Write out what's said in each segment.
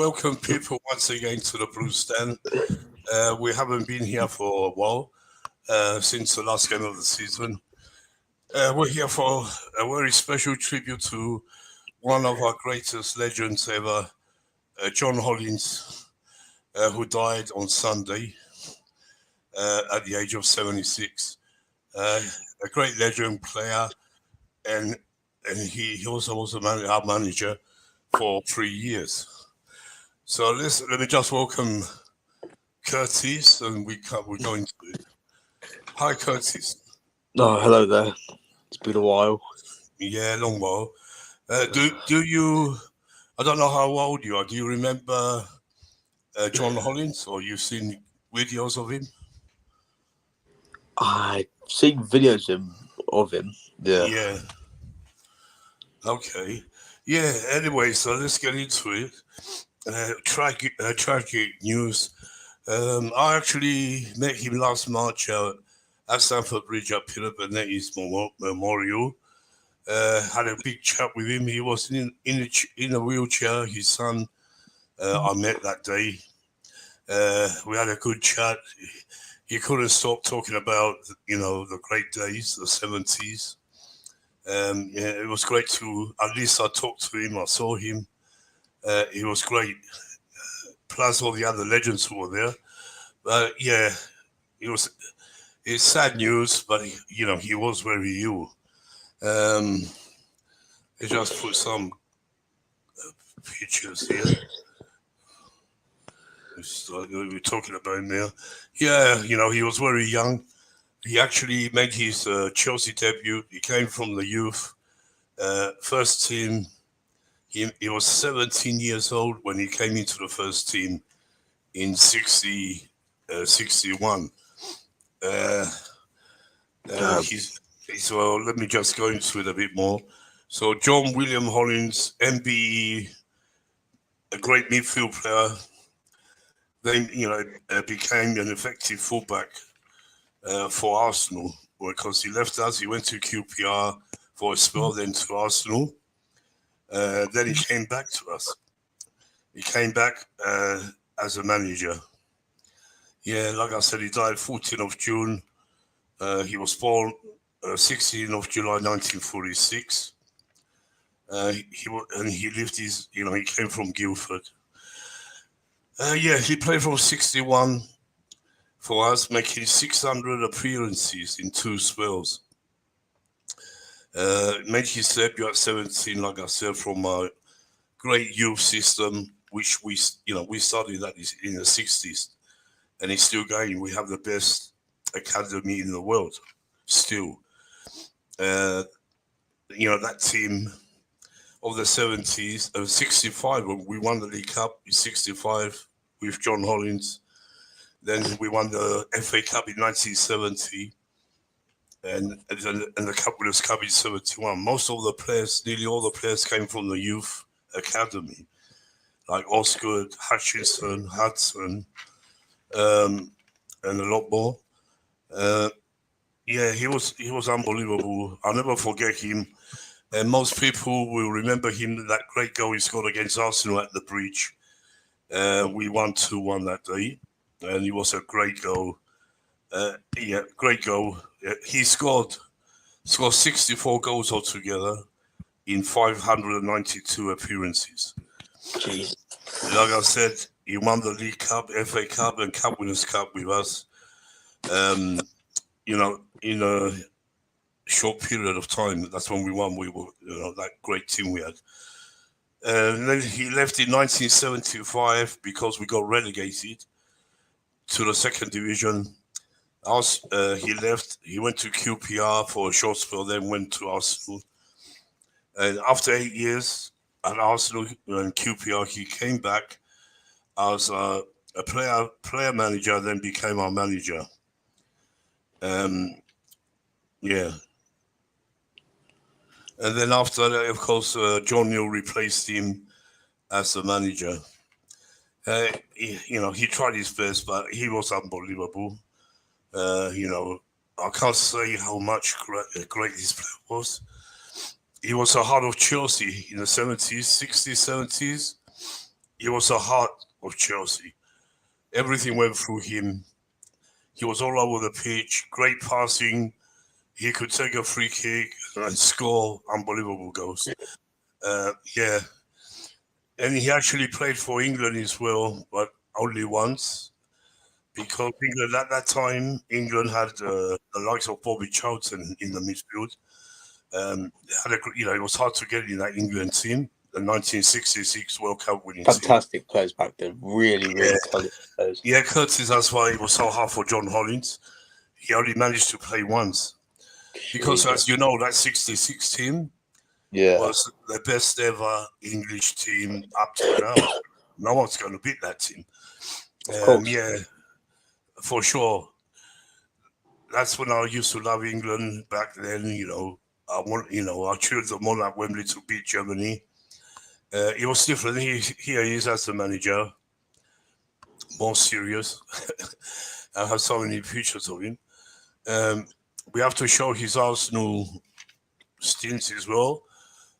welcome people once again to the Blue Stand. We haven't been here for a while, since the last game of the season. We're here for a very special tribute to one of our greatest legends ever, John Hollins, who died on Sunday at the age of 76. A great legend player, and he also was our manager for 3 years. So let me just welcome Curtis, and we're going to it. Hi, Curtis. Oh, hello there. It's been a while. Yeah, long while. Do you? I don't know how old you are. Do you remember John Hollins, or you've seen videos of him? I've seen videos of him. Yeah. Yeah. Okay. Yeah. Anyway, so let's get into it. Tragic news. I actually met him last March at Stamford Bridge at Pilabanetti's Memorial. Had a big chat with him. He was in a wheelchair. His son, I met that day. We had a good chat. He couldn't stop talking about the great days, the 70s. Yeah, it was great to at least I talked to him. I saw him. It was great. Plus all the other legends who were there. But yeah, it's sad news. But he was very ill. Um, I just put some pictures here. We're talking about him now. Yeah, he was very young. He actually made his Chelsea debut. He came from the youth first team. He was 17 years old when he came into the first team in 61. So let me just go into it a bit more. So John William Hollins, MBE, a great midfield player. Then became an effective fullback for Arsenal because he left us. He went to QPR for a spell, then to Arsenal. Then he came back to us. He came back as a manager. Yeah, like I said, he died 14th of June. He was born 16th of July 1946. He lived he came from Guildford. He played from 61 for us, making 600 appearances in 2 spells. Made his debut at 17, like I said, from a great youth system, which we started that in the 60s, and it's still going. We have the best academy in the world, still. That team of the 70s, 65, when we won the League Cup in 65 with John Hollins. Then we won the FA Cup in 1970 and the Cup Winners' Cup in 71. Nearly all the players came from the youth academy, like Osgood, Hutchinson, Hudson, and a lot more. He was unbelievable. I'll never forget him. And most people will remember him, that great goal he scored against Arsenal at the Bridge. We won 2-1 that day, and it was a great goal. Great goal. He scored 64 goals altogether in 592 appearances. Jeez. Like I said, he won the League Cup, FA Cup, and Cup Winners' Cup with us. In a short period of time. That's when we won. We were, that great team we had. And then he left in 1975 because we got relegated to the 2nd division. He left. He went to QPR for a short spell, then went to Arsenal. And after 8 years at Arsenal and QPR, he came back as a player manager, then became our manager. And then after that, of course, John Neal replaced him as the manager. He tried his best, but he was unbelievable. I can't say how much great this player was. He was the heart of Chelsea in the 70s, 60s, 70s. he was the heart of Chelsea. Everything went through him. He was all over the pitch, great passing. He could take a free kick and score unbelievable goals. Yeah, and he actually played for England as well, but only once because England at that time, England had the likes of Bobby Charlton in the midfield. It was hard to get in that England team, the 1966 World Cup winning team. Fantastic players back then. Really talented players. Yeah, Curtis, that's why it was so hard for John Hollins. He only managed to play once. Because, as you know, that 66 team was the best ever English team up to now. No one's going to beat that team. Yeah, for sure. That's when I used to love England back then. I cheered them on at Wembley to beat Germany. It was different. Here he is as the manager, more serious. I have so many pictures of him. We have to show his Arsenal stints as well.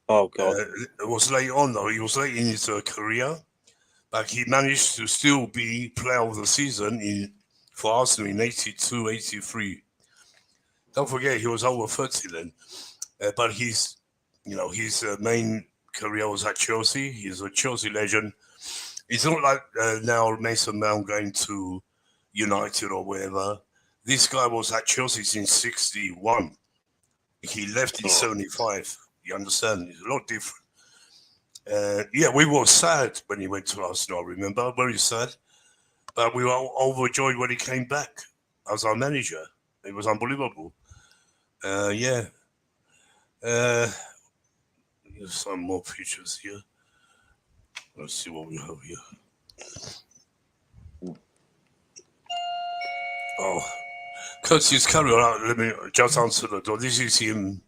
Oh, God. It was late on, though. He was late in his career. But he managed to still be player of the season for Arsenal in 82, 83. Don't forget, he was over 30 then. But his main career was at Chelsea. He's a Chelsea legend. It's not like now Mason Mount going to United or wherever. This guy was at Chelsea since 61. He left in 75. You understand? It's a lot different. We were sad when he went to Arsenal, I remember. Very sad. But we were overjoyed when he came back as our manager. It was unbelievable. Here's some more pictures here. Let's see what we have here. Oh, Curtis, carry on. Let me just answer the door. This is him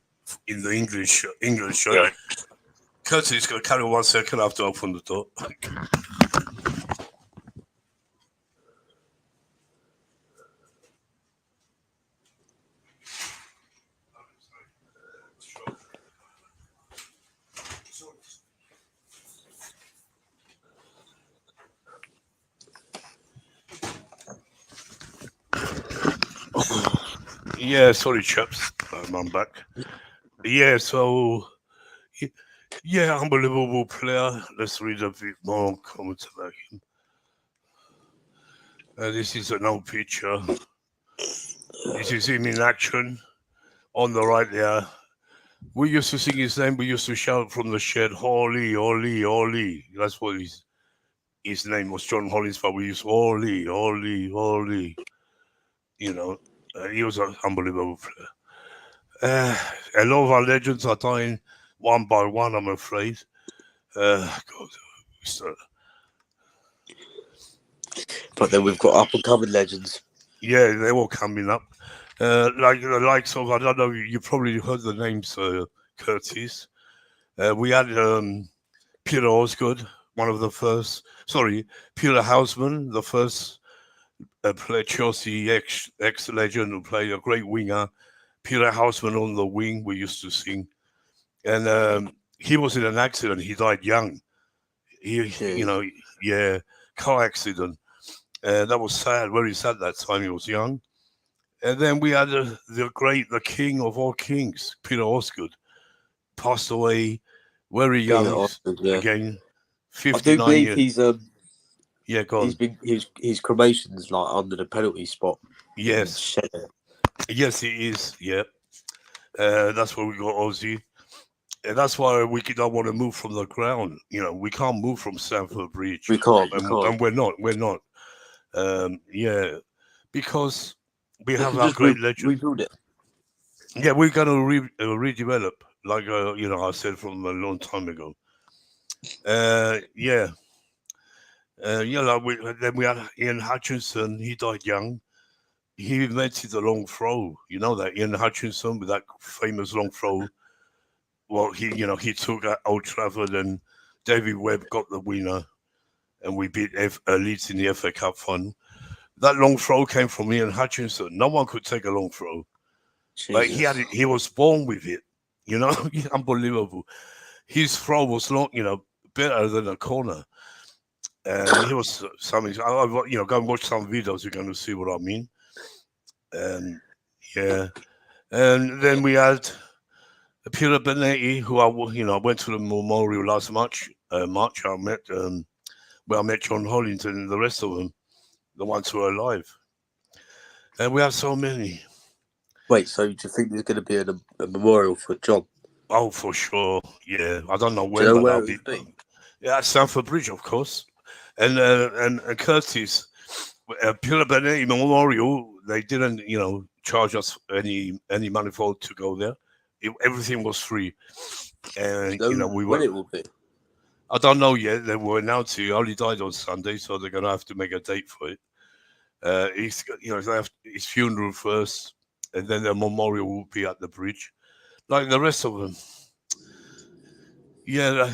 in the English shirt. Yeah. Curtis, carry on 1 second. I have to open the door. Yeah, sorry, chaps. I'm back. Yeah, so, unbelievable player. Let's read a bit more comments about him. This is an old picture. This is him in action on the right there. We used to sing his name. We used to shout from the shed, Holly, Holly, Holly. That's what his name was, John Hollins, but we used Holly, Holly, Holly. He was an unbelievable player. A lot of our legends are dying one by one, I'm afraid. God, but then we've got up and coming legends. Yeah, they're all coming up. Like the likes of, I don't know, you probably heard the names, Curtis. We had Peter Osgood, one of the first. Sorry, Peter Houseman, the first player, Chelsea ex-legend who played a great winger. Peter Houseman on the wing, we used to sing. And he was in an accident. He died young. Car accident. That was sad, very sad that time. He was young. And then we had the king of all kings, Peter Osgood, passed away very young. Again, 59 I do believe years. Go on. His cremation's like under the penalty spot. Yes. Yes, it is. Yeah. That's where we got Ozzy. And that's why we don't want to move from the ground. We can't move from Stamford Bridge. We can't. And we're not. Because we have our great legend. Rebuild it. Yeah, we're going to redevelop, like I said from a long time ago. Then we had Ian Hutchinson. He died young. He invented the long throw. You know that Ian Hutchinson with that famous long throw. Well, he took at Old Trafford, and David Webb got the winner, and we beat Leeds in the FA Cup final. That long throw came from Ian Hutchinson. No one could take a long throw. Like he was born with it. Unbelievable. His throw was long, better than a corner. and he was something. Go and watch some videos. You're going to see what I mean. Yeah, and then we had Peter Benetti, who I went to the memorial last March. I met where I met John Hollins and the rest of them, the ones who are alive, and we have so many. Wait, so do you think there's going to be a memorial for John? Oh, for sure. Yeah, I don't know Do when, you know but where that'll it would be? yeah, at Stamford Bridge, of course. And Curtis, Peter Benetti Memorial, they didn't, charge us any money for to go there. Everything was free, and Do you know we when were. it will be? I don't know yet. They were announced he only died on Sunday, so they're gonna have to make a date for it. They have his funeral first, and then the memorial will be at the bridge, like the rest of them. Yeah,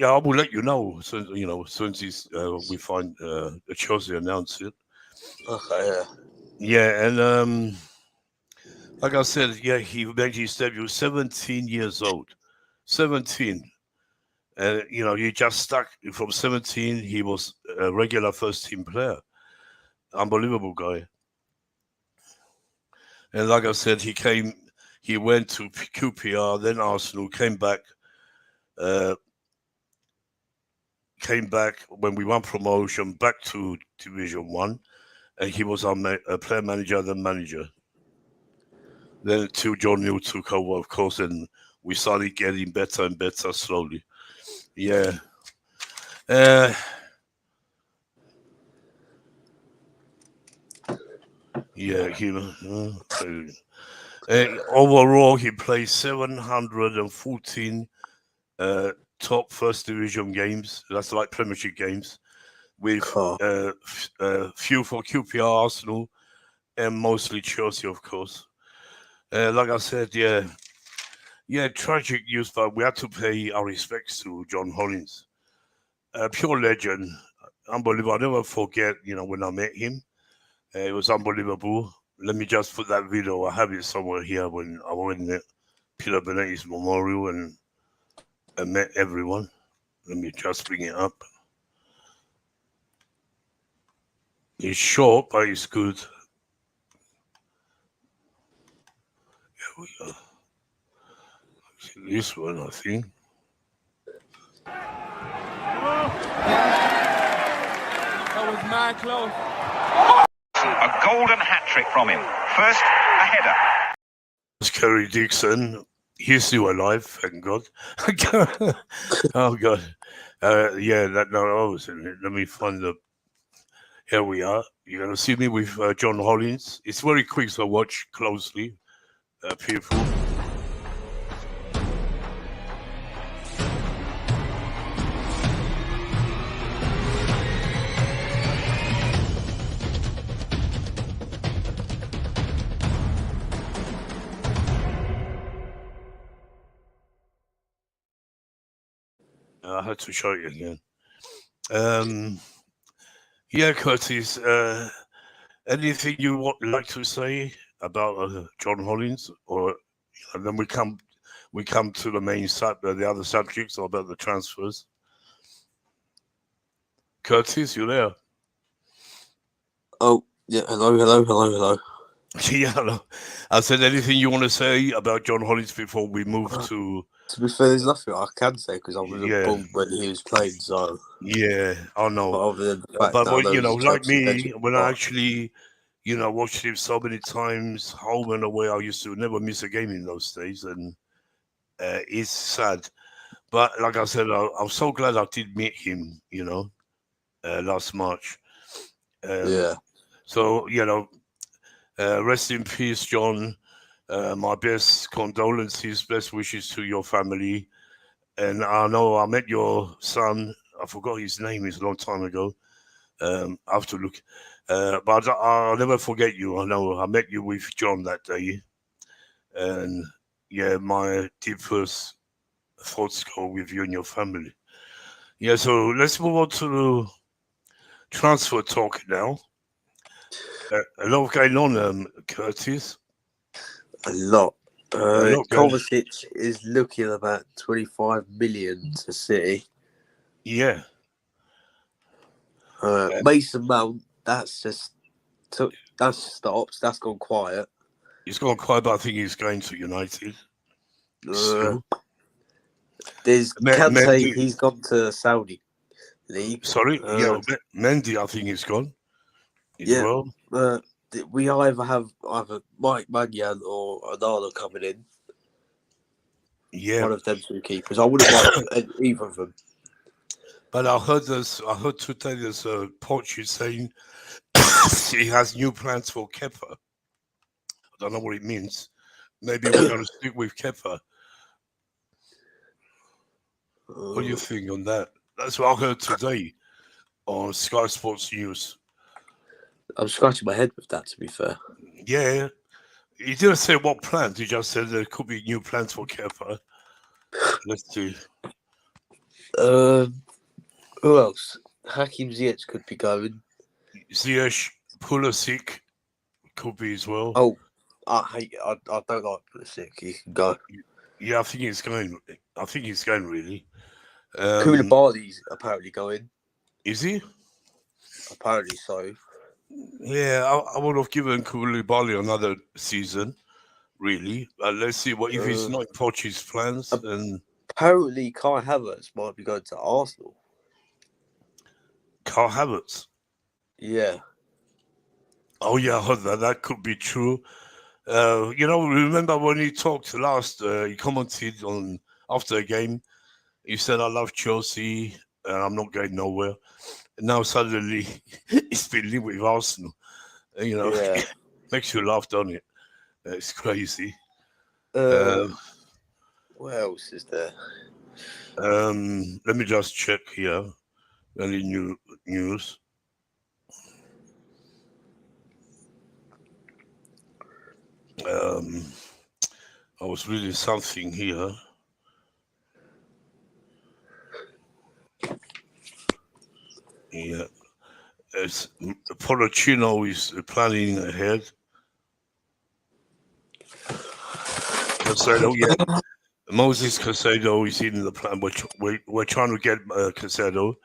I will let you know. So soon as we find the Chelsea announce it. Okay, yeah. Yeah, and like I said, yeah, he made his debut 17 years old. 17. And he just stuck from 17. He was a regular first team player. Unbelievable guy. And like I said, he went to QPR, then Arsenal, came back when we won promotion back to Division 1, and he was our player manager, then manager. Then until John Neal took over, of course, and we started getting better and better slowly. Yeah. Yeah, overall, he played 714 top first division games. That's like Premiership games, with few for QPR, Arsenal, and mostly Chelsea, of course. Like I said, yeah, tragic news, but we had to pay our respects to John Hollins, pure legend, unbelievable. I'll never forget, when I met him. It was unbelievable. Let me just put that video. I have it somewhere here when I went at Peter Benetti's memorial and met everyone. Let me just bring it up. It's short, but it's good. Here we go. This one, I think. That was mad close. A golden hat trick from him. First, a header. It's Kerry Dixon. He's still alive, thank God. Oh God. Yeah, that no, let me find the. Here we are. You're gonna see me with John Hollins. It's very quick, so watch closely. Fearful. I had to show you again. Yeah, Curtis. Anything you would like to say about John Hollins, or and then we come to the main the other subjects about the transfers. Curtis, you there? Oh, yeah. Hello. Yeah, hello. I said, anything you want to say about John Hollins before we move to? To be fair, there's nothing I can say because I wasn't born when he was playing. So yeah, I know. But other than the fact but that like me, when I actually, watched him so many times, home and away, I used to never miss a game in those days, and it's sad. But like I said, I'm so glad I did meet him. Last March. yeah. So rest in peace, John. My best condolences, best wishes to your family. And I know I met your son. I forgot his name. It's a long time ago. I have to look. But I'll never forget you. I know I met you with John that day. And yeah, my deepest thoughts go with you and your family. Yeah, so let's move on to the transfer talk now. A lot going on, Curtis. A lot. lot Kovacic is looking about 25 million to City. Yeah. Mason Mount, that's just stopped. That's gone quiet. He's gone quiet, but I think he's going to United. Still. There's Kante, he's gone to Saudi League. Sorry, Mendy, I think he's gone as well. We either have Mike Maignan or Onana coming in. Yeah, one of them two keepers. I wouldn't like either of them. But I heard today there's a Poch saying he has new plans for Kepa. I don't know what it means. Maybe we're going to stick with Kepa. What do you think on that? That's what I heard today on Sky Sports News. I'm scratching my head with that, to be fair. Yeah. He didn't say what plans. He just said there could be new plans for Kepa. Let's see. Who else? Hakim Ziyech could be going. Ziyech, Pulisic could be as well. Oh, I don't like Pulisic. He can go. Yeah, I think he's going. Really. Koulibaly's apparently going. Is he? Apparently so. Yeah, I would have given Koulibaly another season, really. Let's see what if he's not in Poch's plans. And apparently, Kai Havertz might be going to Arsenal. Kai Havertz? Yeah. Oh, yeah, I heard that. That could be true. Remember when he talked last, he commented on after a game, he said, I love Chelsea and I'm not going nowhere. And now suddenly he's been linked with Arsenal. Makes you laugh, doesn't it? It's crazy. What else is there? Let me just check here. Any new news? I was reading something here. Yeah. Pochettino is planning ahead. Caicedo, yeah. Moses Caicedo is in the plan. We're trying to get Caicedo.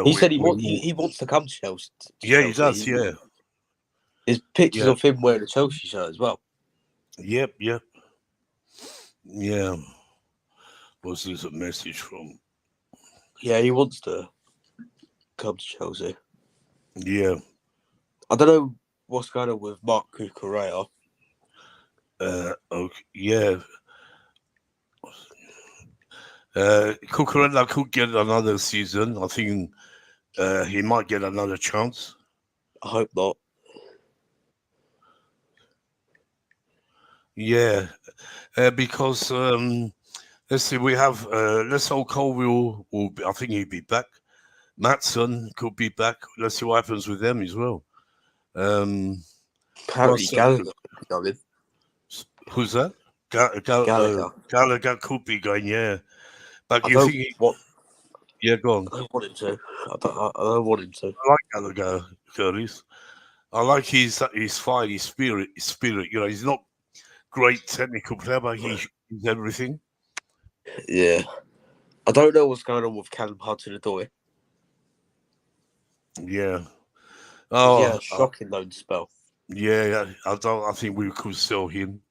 He said he wants to come to Chelsea. He does, yeah. There's pictures of him wearing a Chelsea shirt as well. Yep. Yeah. Was this a message from? Yeah, he wants to come to Chelsea. Yeah. I don't know what's going on with Mark Cucurella. Okay, yeah. Cucurella could get another season. I think he might get another chance. I hope not. Yeah, because let's see, we have let's hope Colville will be, I think he'll be back. Matson could be back. Let's see what happens with them as well. Apparently Gallagher could be going. Who's that? Gallagher could be going, yeah. But you think yeah, go on. I don't want him to. I don't want him to. I like Gallagher, Curtis. I like his fight, his spirit. He's not great technical player, but he's everything. Yeah. I don't know what's going on with Callum Hudson-Odoi. Yeah. Oh, yeah, shocking loan spell. Yeah, I think we could sell him.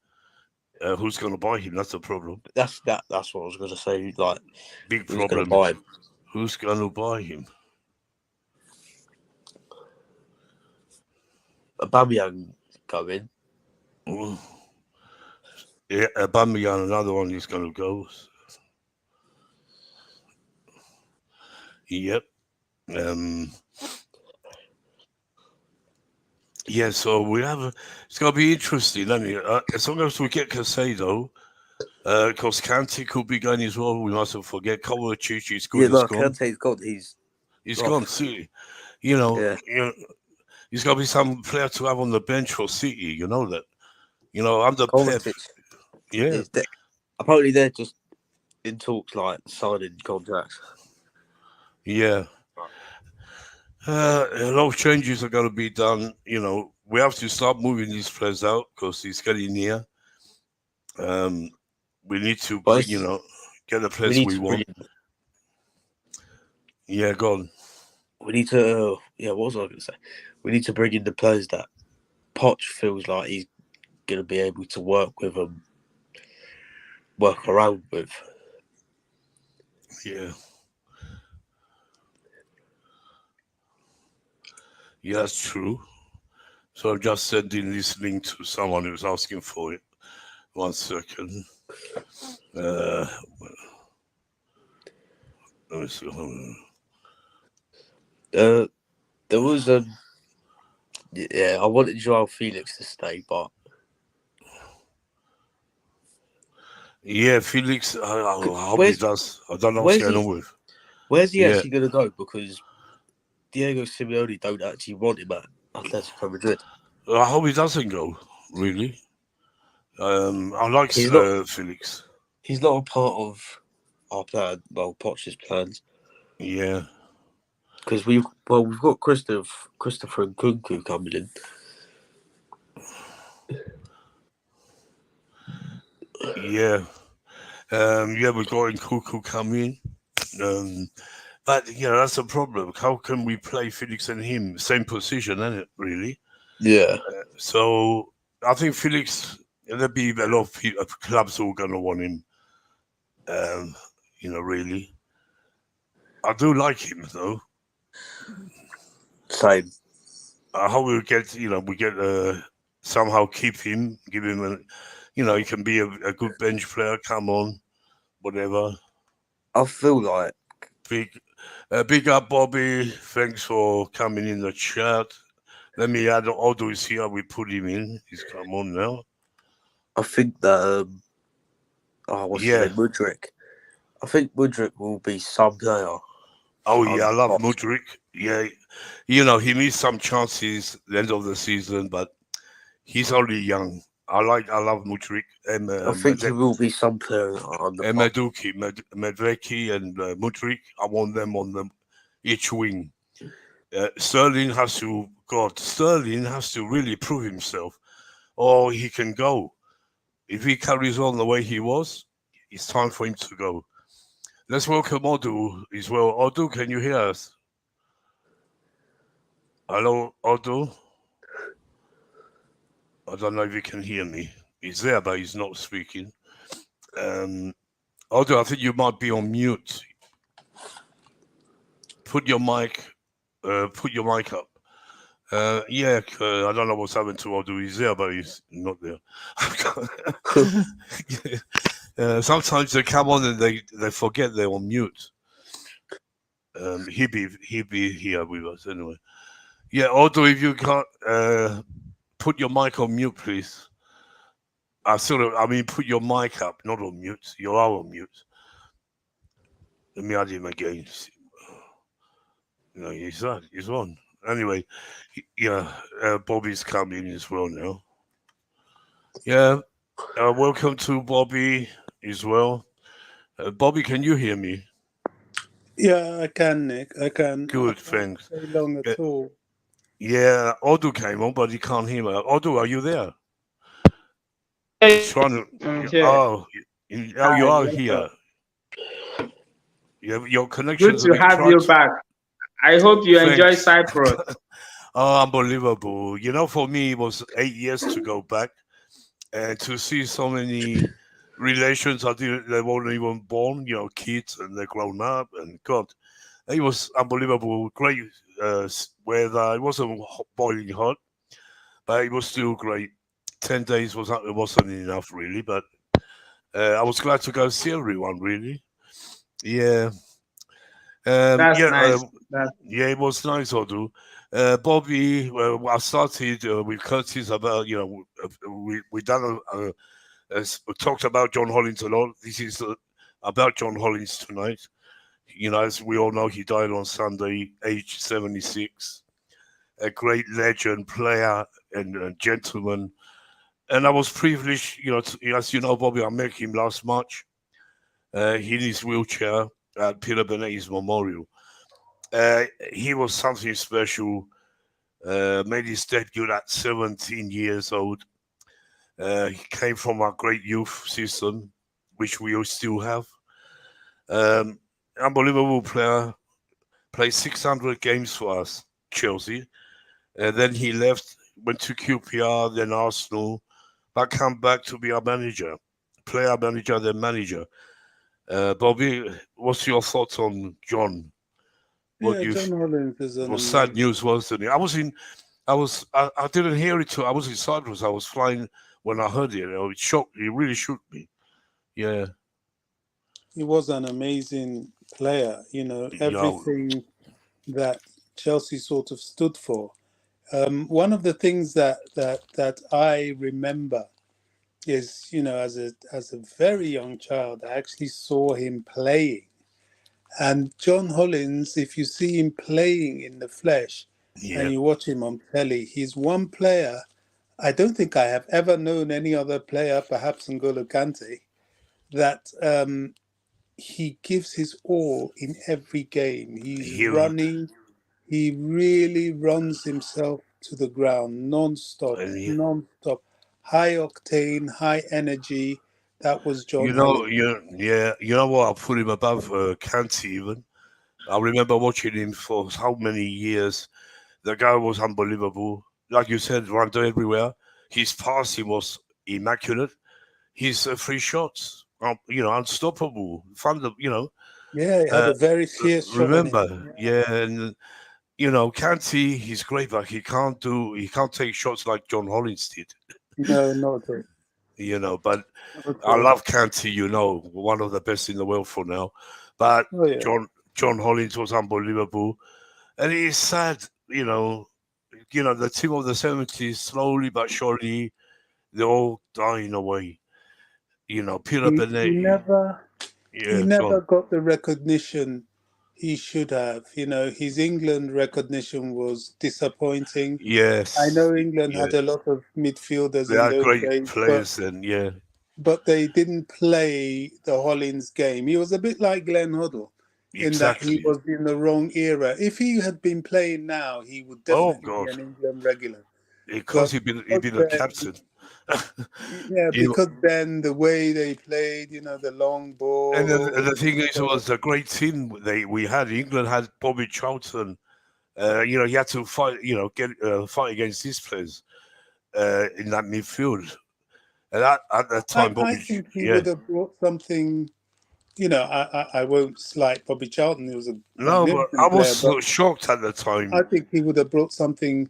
Who's going to buy him? That's the problem. That's what I was going to say. Like, big problem. Buy him? Who's going to buy him? Aubameyang going. Yeah, Aubameyang, another one is going to go. Yep. Yeah, so we have. It's going to be interesting, isn't it? As long as we get Caicedo, because Kante could be going as well. We mustn't forget Kovacic is good. Yeah, no, Kante's gone. He's gone. See, he's got to be some player to have on the bench for City. You know that. Under Pep. Yeah. Apparently, they're just in talks like signing contracts. Yeah. A lot of changes are going to be done. We have to start moving these players out because it's getting near. We need to, get the players we want. Yeah, go on. we need to. What was I going to say? We need to bring in the players that Poch feels like he's going to be able to work with and work around with. Yeah. Yeah, that's true. So I've just sending this link to someone who's asking for it. 1 second. Let me see. There was I wanted Joao Felix to stay, but yeah, Felix. I hope he does. I don't know what's going on with. Where's he actually going to go? Because Diego Simeone don't actually want him at Atletico Madrid. I hope he doesn't go. Really. I like Felix. He's not a part of our plan. Well, Poch's plans. Yeah. Because we've got Christopher and Nkunku coming in. Yeah. We've got Nkunku coming. But that's a problem. How can we play Felix and him same position, isn't it? Really? Yeah. So I think Felix. There'll be a lot of clubs who are going to want him. Really. I do like him though. Same. I hope we get somehow keep him, give him he can be a good bench player. Come on, whatever. I feel like big up, Bobby. Thanks for coming in the chat. Let me add Odo is here. We put him in. He's come on now. I think that what's his name? Mudryk. I think Mudryk will be some player. Oh yeah, I love Mudryk. Yeah, he missed some chances at the end of the season, but he's only young. I love Mudryk. And I think he will be some player on the Medvecki and Mudryk. I want them on them each wing. Sterling has to really prove himself, or he can go. If he carries on the way he was, it's time for him to go. Let's welcome Odu as well. Odu, can you hear us? Hello, Odu. I don't know if you can hear me. He's there, but he's not speaking. Odu, I think you might be on mute. Put your mic up. I don't know what's happened to Odu. He's there, but he's not there. Sometimes they come on and they forget they're on mute. He'll be here with us anyway. Yeah, Odu, if you can't put your mic on mute, please. Put your mic up, not on mute. You are on mute. Let me add him again. He's on. Anyway, Bobby's coming as well now. Yeah, welcome to Bobby as well. Bobby, can you hear me? Yeah, I can, Nick. I can. Good, thanks. Not stay long at all. Yeah, Odu came on, but he can't hear me. Odu, are you there? Hey, trying to. You are here. Your connection. Good to have you back. I hope you enjoy Cyprus. Oh, unbelievable. For me, it was 8 years to go back and to see so many relations they weren't even born, kids, and they're grown up, and God, it was unbelievable. Great weather. It wasn't boiling hot, but it was still great. 10 days wasn't enough, really, but I was glad to go see everyone, really. Yeah. That's nice. Yeah, it was nice, Odu. Bobby, I started with Curtis about, we done we talked about John Hollins a lot. This is about John Hollins tonight. As we all know, he died on Sunday, age 76. A great legend, player, and gentleman. And I was privileged, as you know, Bobby, I met him last March in his wheelchair at Peter Benetti's memorial. He was something special. Made his debut at 17 years old. He came from a great youth system, which we still have. Unbelievable player. played 600 games for us, Chelsea. And then he left, went to QPR, then Arsenal, but come back to be our manager, player manager, then manager. Bobby, what's your thoughts on John? What Yeah, you John Hollins is an was sad amazing. news, wasn't it? I didn't hear it till I was in Cyprus. I was flying when I heard it. It shocked. It really shocked me. Yeah, He was an amazing player. You know, yeah, everything that Chelsea sort of stood for. One of the things that I remember is, you know, as a very young child, I actually saw him playing. And John Hollins, if you see him playing in the flesh and yeah. you watch him on telly, he's one player. I don't think I have ever known any other player, perhaps N'Golo Kante, that he gives his all in every game. He's He running. He really runs himself to the ground non-stop, and he, non-stop. High octane, high energy. That was John you know, Hollins. you know what? I put him above Kante even. I remember watching him for how many years. The guy was unbelievable. Like you said, run everywhere. His passing was immaculate. His free shots, unstoppable. Yeah, he had Uh, a very fierce shot on him. remember, yeah, and Kante, he's great, but he can't take shots like John Hollins did. No, not at all. But Not at I all. love Kante, one of the best in the world for now. But Oh yeah. John Hollins was unbelievable. And it is sad, the team of the 70s, slowly but surely, they're all dying away. Peter He Bennett, yeah, go never on. got the recognition he should have. You know, his England recognition was disappointing. I Yes, know England yeah, had a lot of midfielders they in are those great days, players, and yeah, but they didn't play the Hollins game. He was a bit like Glenn Hoddle in that he exactly. was in the wrong era. If he had been playing now, he would Oh definitely be God, an England regular. because But he'd because been a then, captain. yeah, you because then the way they played, you know, the long And ball, the thing is, it so was a great team we had. England had Bobby Charlton. He had to fight, fight against these players in that midfield. And at that time, I think he would have brought something. You know, I won't slight Bobby Charlton. He was a No, but I magnificent was player, but so shocked at the I time. think he would have brought something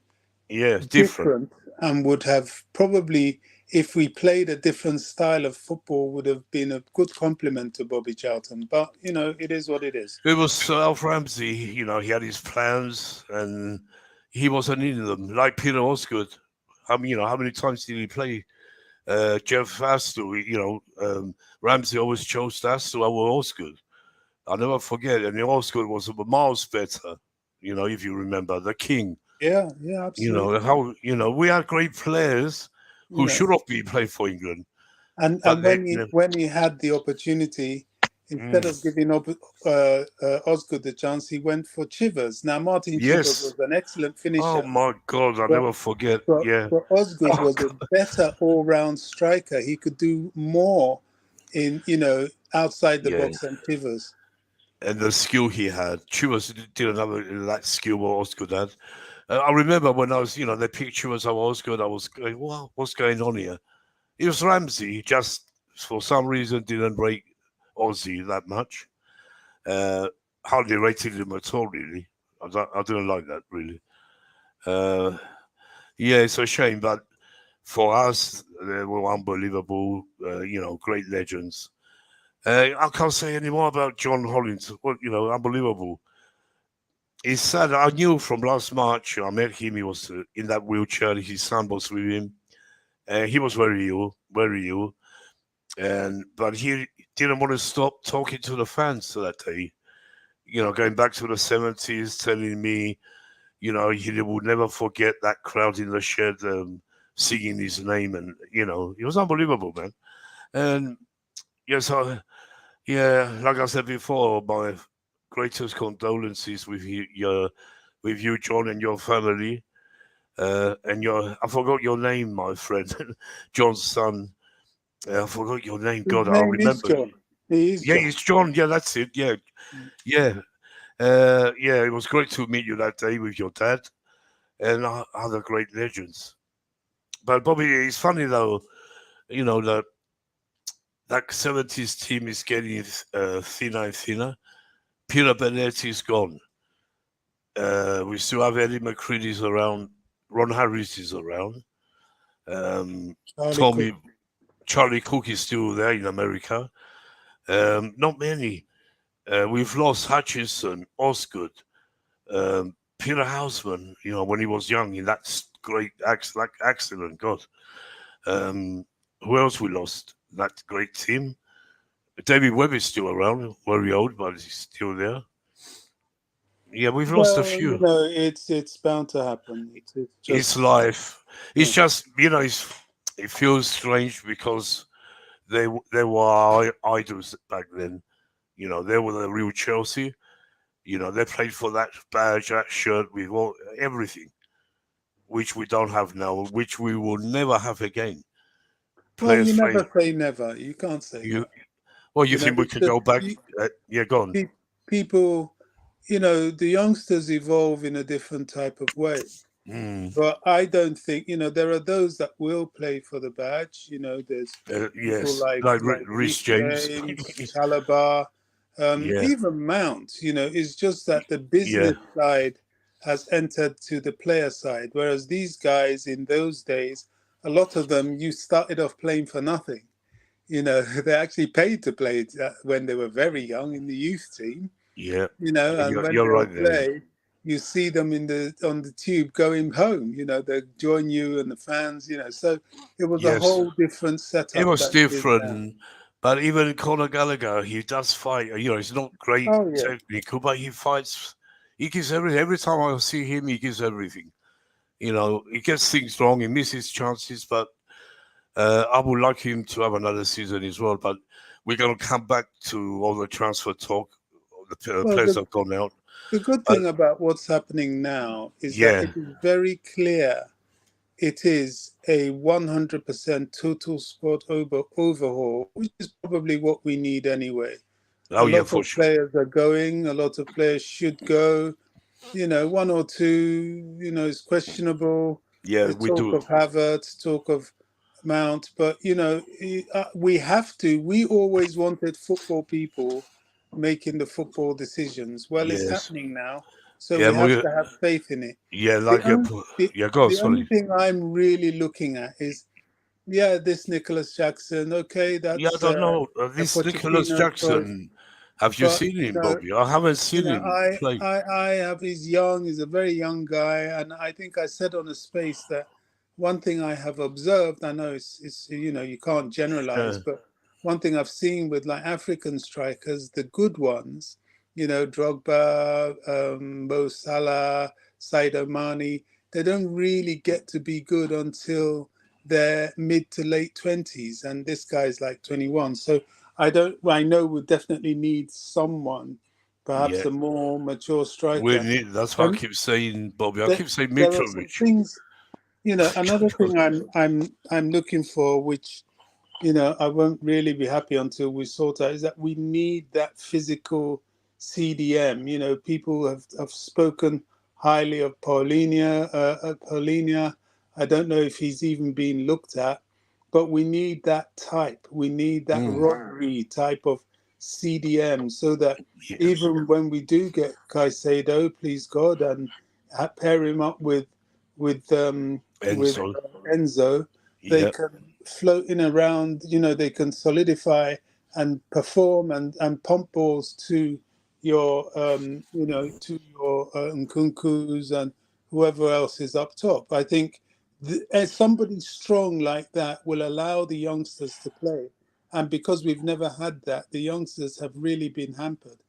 Yeah, different. different and would have probably, if we played a different style of football, would have been a good compliment to Bobby Charlton. But, you know, it is what it is. It was Sir Alf Ramsey. He had his plans, and he wasn't in them. Like Peter Osgood. How many times did he play? Jeff Astle, Ramsey always chose Astle over Osgood. I'll never forget. And Osgood was miles better, if you remember, the king. Yeah, absolutely. We had great players You who know, should have been playing for England. But and when he had the opportunity, instead of mm, giving Osgood the chance, he went for Chivers. Now, Martin Chivers yes. was an excellent Oh finisher. my God, I'll But never forget. But, Yeah. but Osgood Oh was a God. better all-round striker. He could do more in, you know, outside the Yeah. box than Chivers. And the skill he had. Chivers didn't have that skill what Osgood had. I remember when I was, they picked Chivers over Osgood, I was going, wow, what's going on here? It was Ramsey, just for some reason didn't rate Aussie that much. Hardly rated him at all, really. I didn't like that, really. Yeah, it's a shame, but for us, they were unbelievable, great legends. I can't say any more about John Hollins. Well, unbelievable. It's sad. I knew from last March, I met him. He was in that wheelchair. His son was with him. He was very ill, very ill. But he didn't want to stop talking to the fans that day. Going back to the 70s, telling me, he would never forget that crowd in the shed singing his name. And, it was unbelievable, man. And, yes, like I said before, my greatest condolences with you, John, and your family. I forgot your name, my friend, John's son. I forgot your name. His God, I'll name is remember. John. He is Yeah, John. it's John. Yeah, that's it. Yeah, yeah. Yeah, it was great to meet you that day with your dad and other great legends. But Bobby, it's funny though, that 70s team is getting thinner and thinner. Peter Benetti's gone. We still have Eddie McCready's around. Ron Harris is around. Cook. Charlie Cook is still there in America. Not many. We've lost Hutchison, Osgood, Peter Houseman. When he was young in that great accident. God. Who else we lost? That great team. David Webb is still around, very old, but he's still there. Yeah, we've lost a Well, few. it's bound to happen. It's It's just life. It's yeah. just it feels strange because they were our idols back then. They were the real Chelsea. They played for that badge, that shirt with everything, which we don't have now, which we will never have again. Well, you Players play. never say never. You can't say You never. Well, you think we It's could just go back? Yeah, go on. people. The youngsters evolve in a different type of way. Mm. But I don't think, there are those that will play for the badge. There's people Yes, like like Reece Rhys James. James, Chalobah, Yeah, even Mount. It's just that the yeah, business side has entered to the player side. Whereas these guys in those days, a lot of them, you started off playing for nothing. They actually paid to play when they were very young in the youth team. yeah. And when You're they'll right there. play, you see them on the tube going home. They join you and the fans. So it was a Yes, whole different it setup was than it is now. different. But even Conor Gallagher, he does fight. He's not great Oh yeah. technical, but he fights. He gives everything. Every time I see him, he gives everything. He gets things wrong. He misses chances, but I would like him to have another season as well. But we're going to come back to all the transfer talk. The Well, players have gone out. the good But thing about what's happening now is that yeah, it is very clear. It is a 100% total squad overhaul, which is probably what we need anyway. A oh yeah, lot for of sure. players are going. A lot of players should go. One or two, is questionable. Yeah, The we talk do. of Havertz, talk of Mount, but we have to. We always wanted football people making the football decisions. Well, it's Yes. happening now, so Yeah, we have to have faith in it. yeah, The like only, the, yeah, go on, the only sorry. thing I'm really looking at is, this Nicholas Jackson. Okay, Yeah, I that's don't know. a This Nicholas Pochettino choice, Jackson, have you but seen him, Bobby? I haven't seen him I, play. I, I have. He's young. He's a very young guy, and I think I said on a space that one thing I have observed. I know it's you can't generalize, Yeah. but one thing I've seen with like African strikers, the good ones, Drogba, Mo Salah, Sadio Mane, they don't really get to be good until they're mid to late 20s, and this guy's like 21. So I know we definitely need someone, Yeah. perhaps a more mature We striker. need, that's what I And keep saying, Bobby. I keep saying there are some Mitrovic. things, another thing I'm looking for, which I won't really be happy until we sort out, is that we need that physical CDM. People have spoken highly of Paulinho. I don't know if he's even been looked at, but we need that type. We need that Rodri type of CDM, so that Yeah. even when we do get Caicedo, please God, and pair him up with Enzo. Enzo, they Yeah. can float in around. They can solidify and perform and pump balls to your Nkunku's and whoever else is up top. I think as somebody strong like that will allow the youngsters to play, and because we've never had that, the youngsters have really been hampered.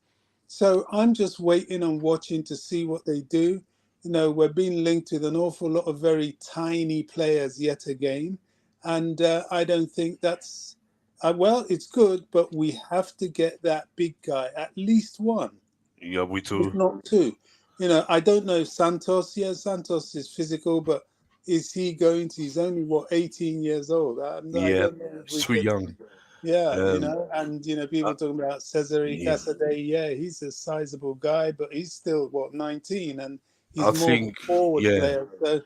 So I'm just waiting and watching to see what they do. We're being linked with an awful lot of very tiny players yet again. And I don't think that's, well, it's good, but we have to get that big guy, at least one, Yeah, we if do. not two. I don't know if Santos, Santos is physical, but is he going to, he's only, 18 years old. I Yeah. don't know if It's we too can young. Yeah, Um, and uh, people talking about Cesare yeah, Casadei. Yeah, he's a sizable guy, but he's still 19, and he's I more of think, a forward yeah, player. So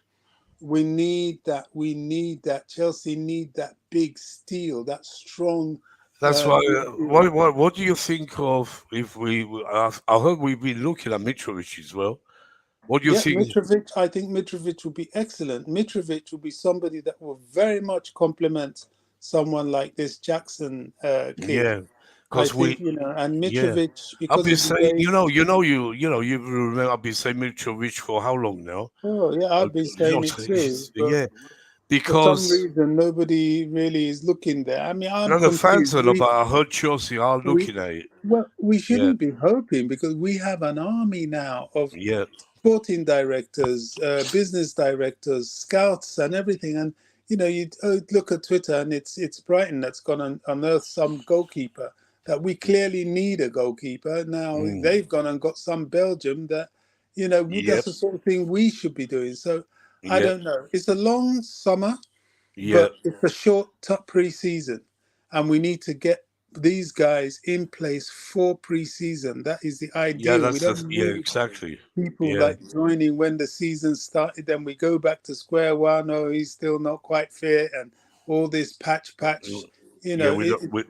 we need that. We need that. Chelsea need that big steel, that strong that's why. midfield. What do you think of if I heard we've been looking at Mitrovic as well. What do you Yeah, think? Mitrovic. I think Mitrovic will be excellent. Mitrovic will be somebody that will very much complement someone like this Jackson kid. Yeah, I because think we, and yeah. Mitrovic I've because been of the saying, way. you remember I've been saying Mitrovic for how long now? Oh yeah, I've been saying it too, but Yeah, for some because reason nobody really is looking there. I mean, I'm none of the fans confused. are, but I heard Chelsea are We looking at it. we Yeah, shouldn't be hoping because we have an army now of yeah, sporting directors, business directors, scouts, and everything. And you look at Twitter, and it's Brighton that's gone and unearthed some goalkeeper that we clearly need a goalkeeper. Now mm, they've gone and got some Belgium that that's yep, the sort of thing we should be doing. So I yep, don't know. It's a long summer, yep. but it's a short pre-season, and we need to get these guys in place for pre-season. That is the Yeah, ideal. We that's don't yeah, need exactly. people Yeah, like joining when the season started, then we go back to square one. Oh, he's still not quite fit, and all this patch. yeah. We don't, It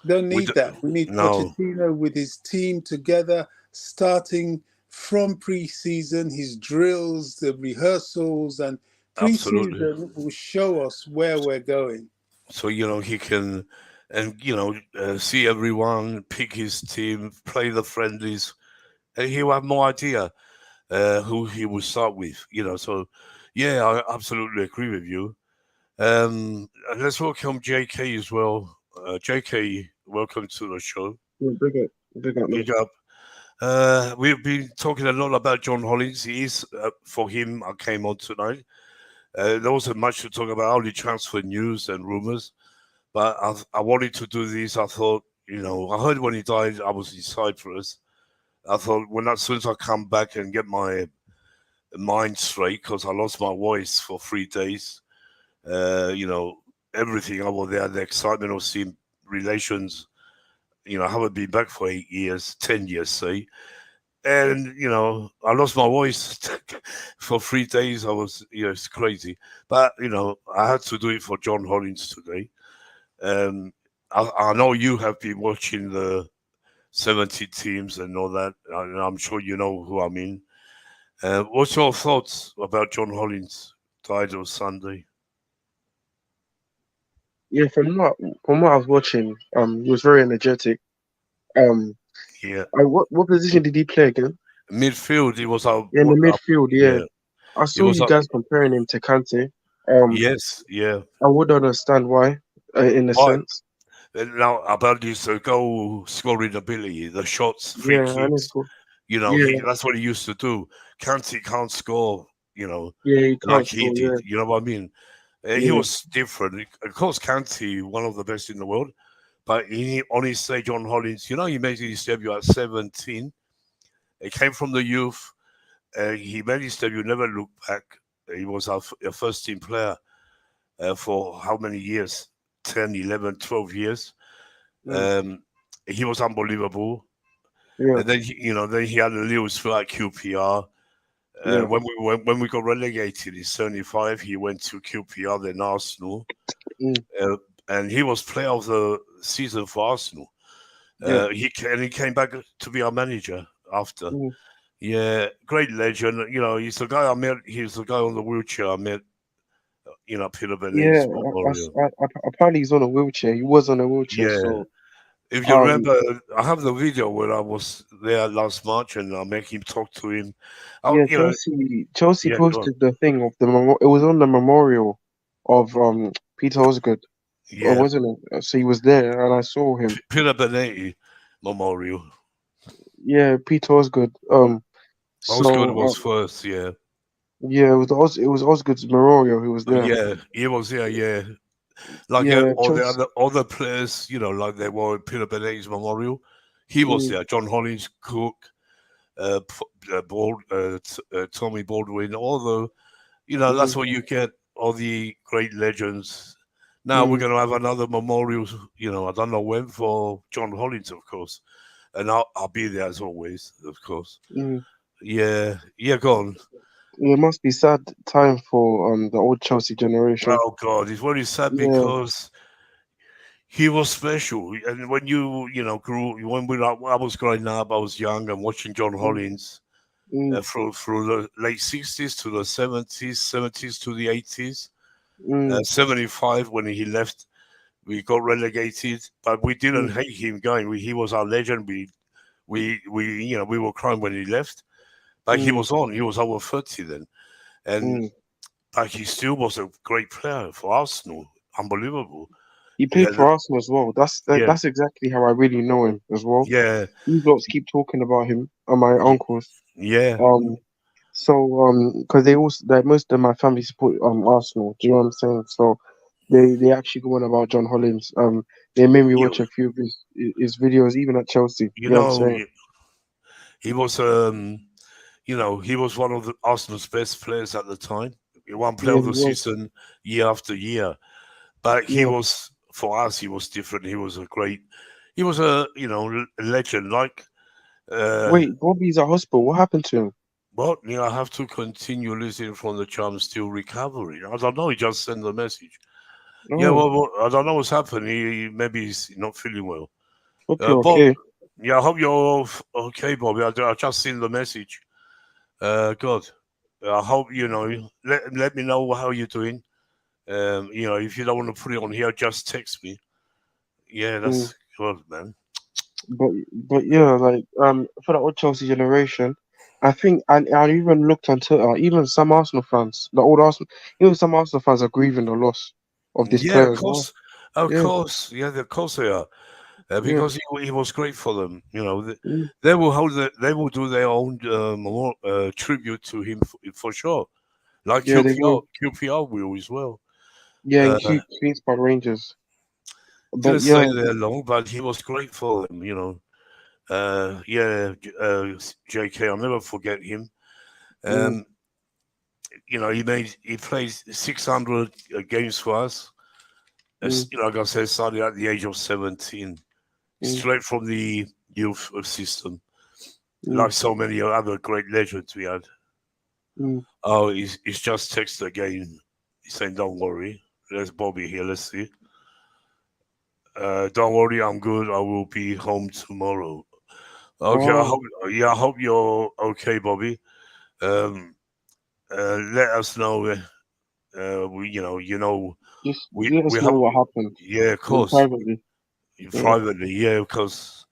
don't we need don't, that. We need no, Pochettino with his team together, starting from pre-season, his drills, the rehearsals, and absolutely. pre-season will show us where we're going. So he can, and see everyone, pick his team, play the friendlies, and he'll have no idea who he will start with. So yeah, I absolutely agree with you. And let's welcome JK as well. JK, welcome to the show. Yeah, big up, mate. Big up. We've been talking a lot about John Hollins. He is, for him, I came on tonight. There wasn't much to talk about, only transfer news and rumors. But I wanted to do this. I thought, I heard when he died, I was in Cyprus. I thought, as soon as I come back and get my mind straight, because I lost my voice for 3 days, everything over there, the excitement of seeing relations, I haven't been back for 8 years, 10 years, say. And, I lost my voice for 3 days. I was, it's crazy. But, I had to do it for John Hollins today. Um, I know you have been watching the 70 teams and all that, and I'm sure you know who I mean. What's your thoughts about John Hollins died on Sunday? Yeah, from what I was watching, he was very energetic. Um, Yeah, what position did he play again? midfield. It was our, In the midfield, yeah. yeah. I It saw was you our, guys comparing him to Kante. Um, yes, yeah. I would understand why, in a Why? sense. Now about this goal scoring ability, the shots, free Yeah, and it's kicks. cool. Yeah, That's what he used to do. Kante can't score. yeah, he Like can't he score. did. Yeah, You know what I mean? He yeah, was different. Of course, Kante, one of the best in the world. But on his stage, John Hollins, he made his debut at 17. He came from the youth. He made his debut, never looked back. He was our first team player for how many years? 10, 11, 12 years. mm, Um, he was unbelievable. yeah, And then, then he had a little spell at QPR. yeah, When we got relegated in 75, he went to QPR, then Arsenal. mm, Uh, and he was player of the season for Arsenal. yeah, He came back to be our manager after. mm, Yeah, great legend. He's the guy I met. He's the guy on the wheelchair I met. Peter yeah. Benet's memorial. Apparently he's on a wheelchair. He was on a wheelchair. Yeah, So, if you um, remember, I have the video where I was there last March, and I make him talk to him. yeah, Chelsea Yeah, go on. posted the thing of the it was on the memorial of Peter Osgood, or Yeah, wasn't it? So he was there, and I saw him. Peter Benetti memorial. Yeah, Peter Osgood. Osgood So was first. Yeah, yeah, it was Osgood's memorial. Who was there? yeah, he was there. Yeah, like Yeah, all the Chelsea. other players, like they were at Peter Benetti's memorial. He was Mm, there. John Hollins, Cook, Tommy Baldwin. All the, that's mm, what you get. All the great legends, Now we're going to have another memorial, you know, I don't know when, for John Hollins, of course. And I'll be there as always, of course. Yeah, go on. It must be sad time for the old Chelsea generation. Oh, God, it's very sad Yeah. because he was special. And when you know, I was growing up, I was young and watching John Hollins through the late 60s to the 70s to the 80s. 75 when he left, we got relegated, but we didn't hate him going. He was our legend. We you know, we were crying when he left, but he was on. He was over 30 then, and but he still was a great player for Arsenal. Unbelievable. He played for Arsenal as well. That's exactly how I really know him as well. Yeah. These lots keep talking about him and my uncles. Yeah. So because they also, like, most of my family support Arsenal. Do you know what I'm saying? So they actually go on about John Hollins. They made me watch a few of his videos, even at Chelsea. You You know what I'm know, saying? he was you know, he was one of the Arsenal's best players at the time. He won player of the season year after year. But he was, for us, he was different. He was a you know, legend. Like wait, Bobby's at hospital. What happened to him? But you know, I have to continue listening from the charm, still recovering. I don't know. He just sent the message. Yeah, well, I don't know what's happened. Maybe he's not feeling well. Hope you're Bob, okay. yeah, I hope you're okay, Bobby. I just seen the message. God, I hope, you know. Let me know how you're doing. You know, if you don't want to put it on here, just text me. Yeah, that's good, man. But yeah, like for the old Chelsea generation, I think I even looked on Twitter, even some Arsenal fans, the old Arsenal, even some Arsenal fans are grieving the loss of this Yeah, player of as well. course, of course. Yeah, of course they are. Because he was great for them. You know, they will they will do their own tribute to him for sure. Like They will. QPR will as well. Yeah, and Queens Park Rangers. Didn't But stay yeah, there long, but he was great for them. You know, JK, I'll never forget him. You know, he played 600 games for us. You know, like I said, started at the age of 17, straight from the youth system. Like so many other great legends we had. Oh, he's just texted again. He's saying, "Don't worry." There's Bobby here. Let's see. Don't worry, I'm good. I will be home tomorrow. Okay, I hope you're okay, Bobby. Let us know. just We let us have, know what happened. yeah, of course, Privately. privately, yeah, because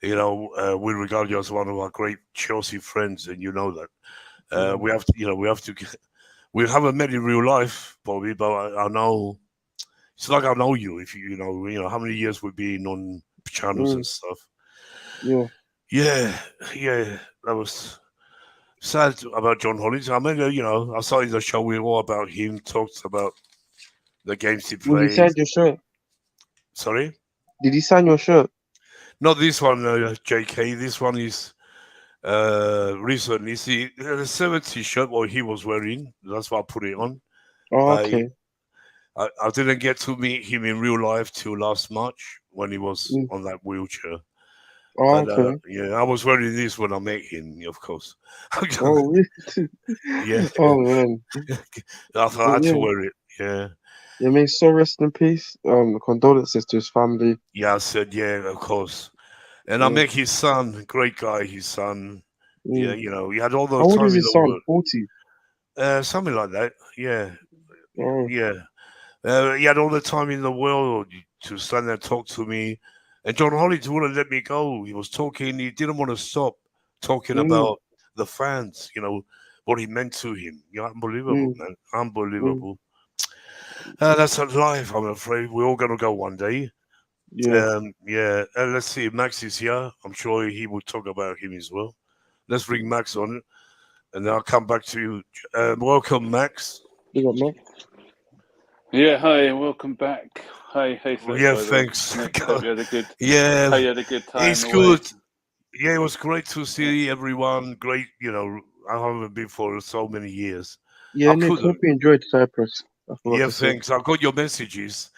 you know, we regard you as one of our great Chelsea friends, and you know that. We have to, we haven't met in real life, Bobby, but I know it's like I know you. If you know how many years we've been on channels and stuff. Yeah, that was sad about John Hollins. I mean, I started the show with all about him, talked about the games he Will he played. sign your shirt? Sorry? Did he sign your shirt? Not this one, JK. This one is recently. See, the 70 shirt what he was wearing. That's why I put it on. Okay. I didn't get to meet him in real life till last March when he was on that wheelchair. But yeah, I was wearing this when I met him, of course. Yeah. Oh man. I had to wear it. Yeah. Yeah, may so rest in peace. Condolences to his family. Yeah, I said, yeah, of course. And I met his son, great guy, his son. Yeah, he had all the How old time is in his the son? world. 40. Something like that. Yeah. Oh. Yeah. He had all the time in the world to stand there and talk to me. And John Hollins wouldn't let me go. He was talking. He didn't want to stop talking about the fans, what he meant to him. Unbelievable, man. Unbelievable. That's life, I'm afraid. We're all going to go one day. Yeah. Let's see. Max is here. I'm sure he will talk about him as well. Let's bring Max on, and then I'll come back to you. Welcome, Max. You got Max? Yeah, hi, welcome back. Hi, yeah, thanks. Hope you had a good. Yeah, hope you had a good time. It's good. Yeah, it was great to see everyone. Great, I haven't been for so many years. Yeah, Nick, hope you enjoyed Cyprus. I forgot Yeah, to say. thanks. I got your messages.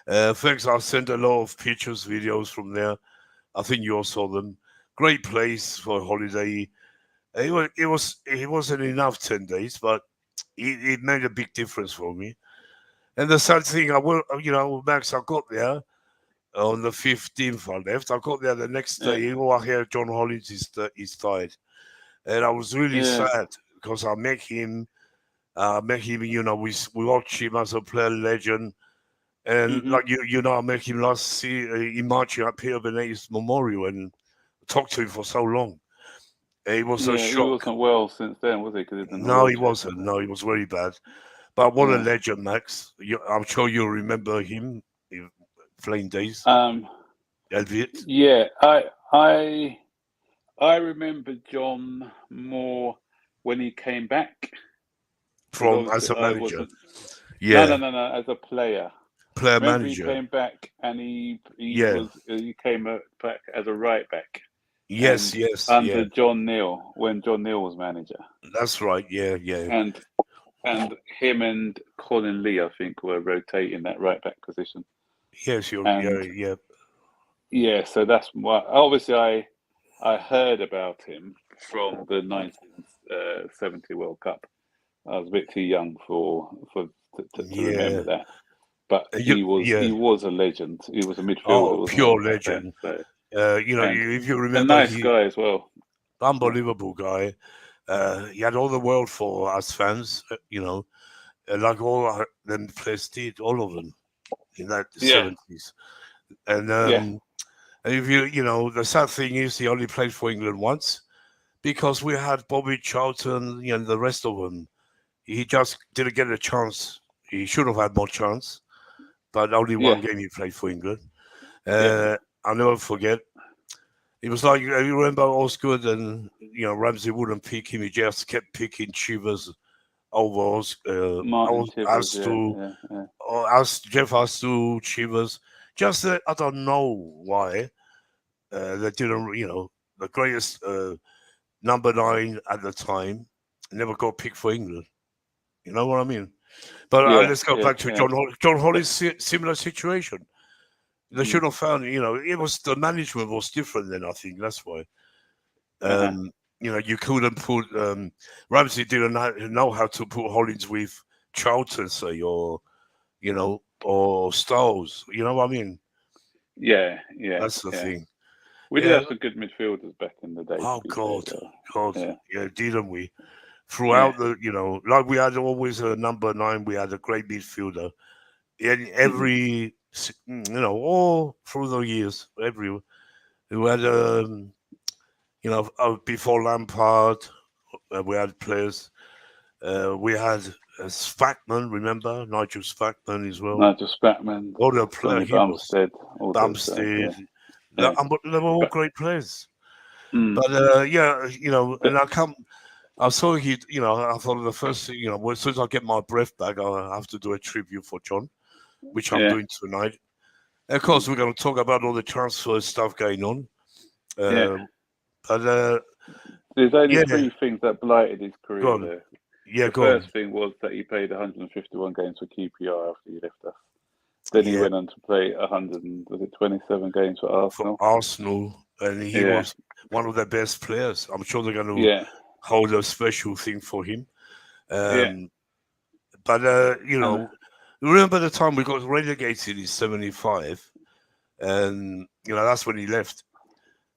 Thanks. I sent a lot of pictures, videos from there. I think you all saw them. Great place for a holiday. It wasn't enough 10 days, but it made a big difference for me. And the sad thing, Max, I got there on the 15th. I left. I got there the next day. I hear John Hollins is died, and I was really sad because I met him. We watched him as a player legend. And like I met him last in March at Peter Benet's memorial and talked to him for so long. It was a He shock. wasn't well since then, was he? No, he wasn't. No, he was very bad. But what a legend, Max. I'm sure you remember him in playing days. Elviet. Yeah, I remember John more when he came back From as a manager. No, as a player. Player Remember manager. he came back and he came back as a right back. Yes, under John Neal, when John Neal was manager. That's right. Yeah. And him and Colin Lee, I think, were rotating that right back position. Yes, yeah. Yeah, so that's why. Obviously, I heard about him from the 1970 World Cup. I was a bit too young to remember that, but he was a legend. He was a midfielder. Oh, pure legend. So, if you remember, a nice guy as well. Unbelievable guy. He had all the world for us fans. Like all them players did, all of them in that 70s. And if the sad thing is he only played for England once because we had Bobby Charlton and the rest of them. He just didn't get a chance. He should have had more chance, but only one game he played for England. I'll never forget. It was like, you remember Osgood and Ramsey wouldn't pick him. He just kept picking Chivers over Jeff Astu, Chivers. Just I don't know why they didn't. The greatest number 9 at the time never got picked for England. You know what I mean? But let's go back to John Hollins. John Hollins, similar situation. They should have found, it was the management was different then. I think that's why. You couldn't put Ramsey didn't know how to put Hollins with Charlton, say, or Styles. You know what I mean? Yeah. That's the thing. We did have some good midfielders back in the day. Oh God, didn't we? Throughout like we had always a number 9, we had a great midfielder. In every, all through the years, we had, before Lampard, we had players. We had Spackman, remember? Nigel Spackman as well. Nigel Spackman. What a player he Bumstead. Bumstead. They were all great players. But, and I saw I thought the first thing, as soon as I get my breath back, I have to do a tribute for John, which I'm doing tonight. And of course, we're going to talk about all the transfer stuff going on. But there's only 3 things that blighted his career there. Yeah, the first thing was that he played 151 games for QPR after he left us. Then he went on to play 27 games for Arsenal. And he was one of their best players. I'm sure they're going to hold a special thing for him. But remember the time we got relegated in '75, and that's when he left.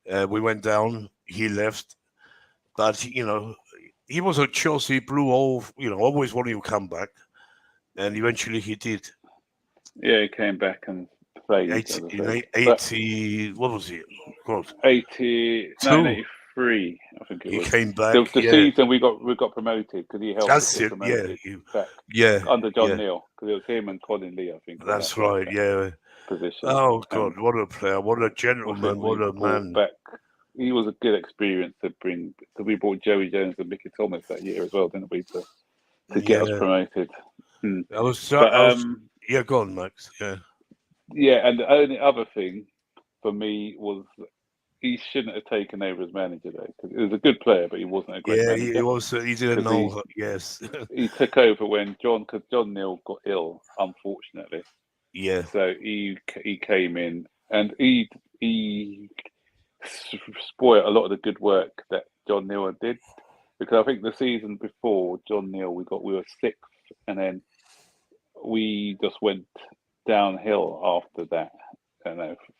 We went down. He left, but he was at Chelsea. Blew always wanted to come back, and eventually he did. Yeah, he came back and played. 80, what was it? God, 83. I think it was. He came back. The season we got promoted because he helped us get promoted. Under John Neal, because it was him and Colin Lee, I think. That's right. Position. Oh God, what a player! What a gentleman! What a man! He was a good experience to bring. So we brought Joey Jones and Mickey Thomas that year as well, didn't we? To get us promoted. Go on, Max. Yeah, and the only other thing for me was, he shouldn't have taken over as manager though, because he was a good player, but he wasn't a great Yeah, manager. he was. He didn't 'Cause know. Yes. he took over when because John Neal got ill, unfortunately. Yeah. So he came in and he spoiled a lot of the good work that John Neal did, because I think the season before John Neal we were sixth, and then we just went downhill after that,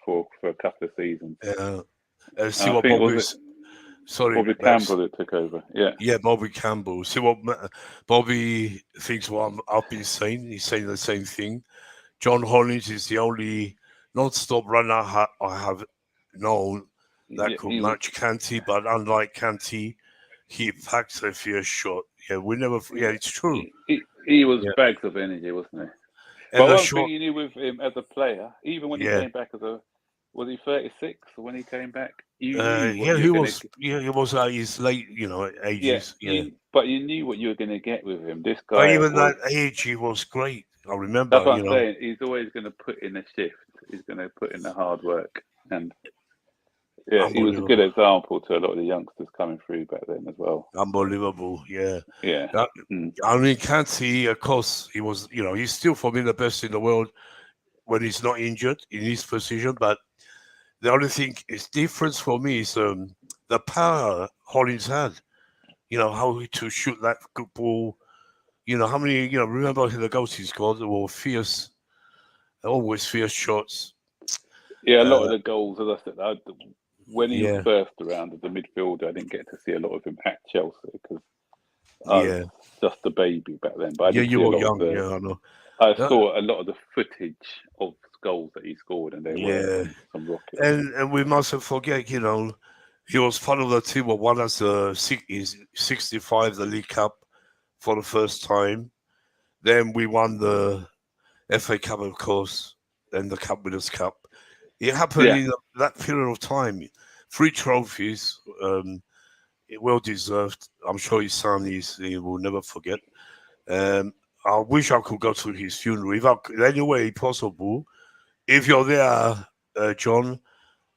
for a couple of seasons. See I what think Bobby's. Sorry, Bobby Babs. Campbell that took over. Yeah. Yeah, Bobby Campbell. See what Bobby thinks. What I've been saying. He's saying the same thing. John Hollins is the only non-stop runner I have known that Yeah, could he match Canty, but unlike Canty, he packs a fierce shot. Yeah, we never. Yeah, it's true. He was Yeah, bags of energy, wasn't he? and But the one thing shot. you knew with him as a player, even when he Yeah, came back was he 36 when he came back? You knew what yeah, you were he going was. to. Yeah, he was at his late, Yeah, ages. Yeah, but you knew what you were going to get with him. This but guy even was. that age, he was great. I That's remember. what I'm saying. He's always going to put in a shift. He's going to put in the hard work, and yeah, he was a good Unbelievable. example to a lot of the youngsters coming through back then as well. Unbelievable. Yeah. Yeah. I mean, Canty, of course, he was. He's still for me the best in the world when he's not injured in his position. But the only thing is difference for me is the power Hollins had. How to shoot that good ball. How many. Remember the goals he scored? They were fierce, always fierce shots. Yeah, a lot of the goals, as I said, when he was Yeah, first around as a midfielder, I didn't get to see a lot of him at Chelsea because I was yeah, just a baby back then. But I yeah. did You see a were lot of young. Yeah, I know. I saw a lot of the footage of goals that he scored, and they were Yeah, some rockets. and we mustn't forget, he was part of the team that won us the 65 the League Cup for the first time. Then we won the FA Cup, of course, and the Cup Winners' Cup. It happened Yeah, in that period of time. 3 trophies, well deserved. I'm sure his son he will never forget. I wish I could go to his funeral. Any way possible, if you're there, John,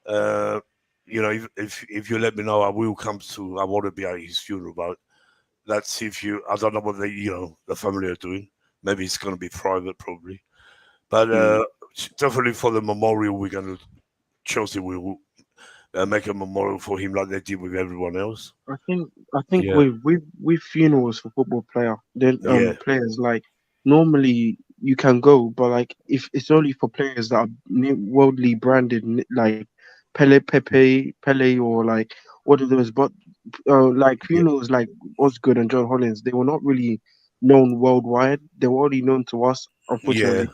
uh, if you let me know, I will come to. I want to be at his funeral, but that's if you. I don't know what the family are doing. Maybe it's going to be private, probably. But definitely for the memorial, Chelsea will make a memorial for him like they did with everyone else. I think Yeah, with funerals for football yeah, players, like normally you can go, but like if it's only for players that are worldly branded, like Pele, or like what are those? But like yeah, funerals like Osgood and John Hollins, they were not really known worldwide. They were only known to us, yeah, unfortunately.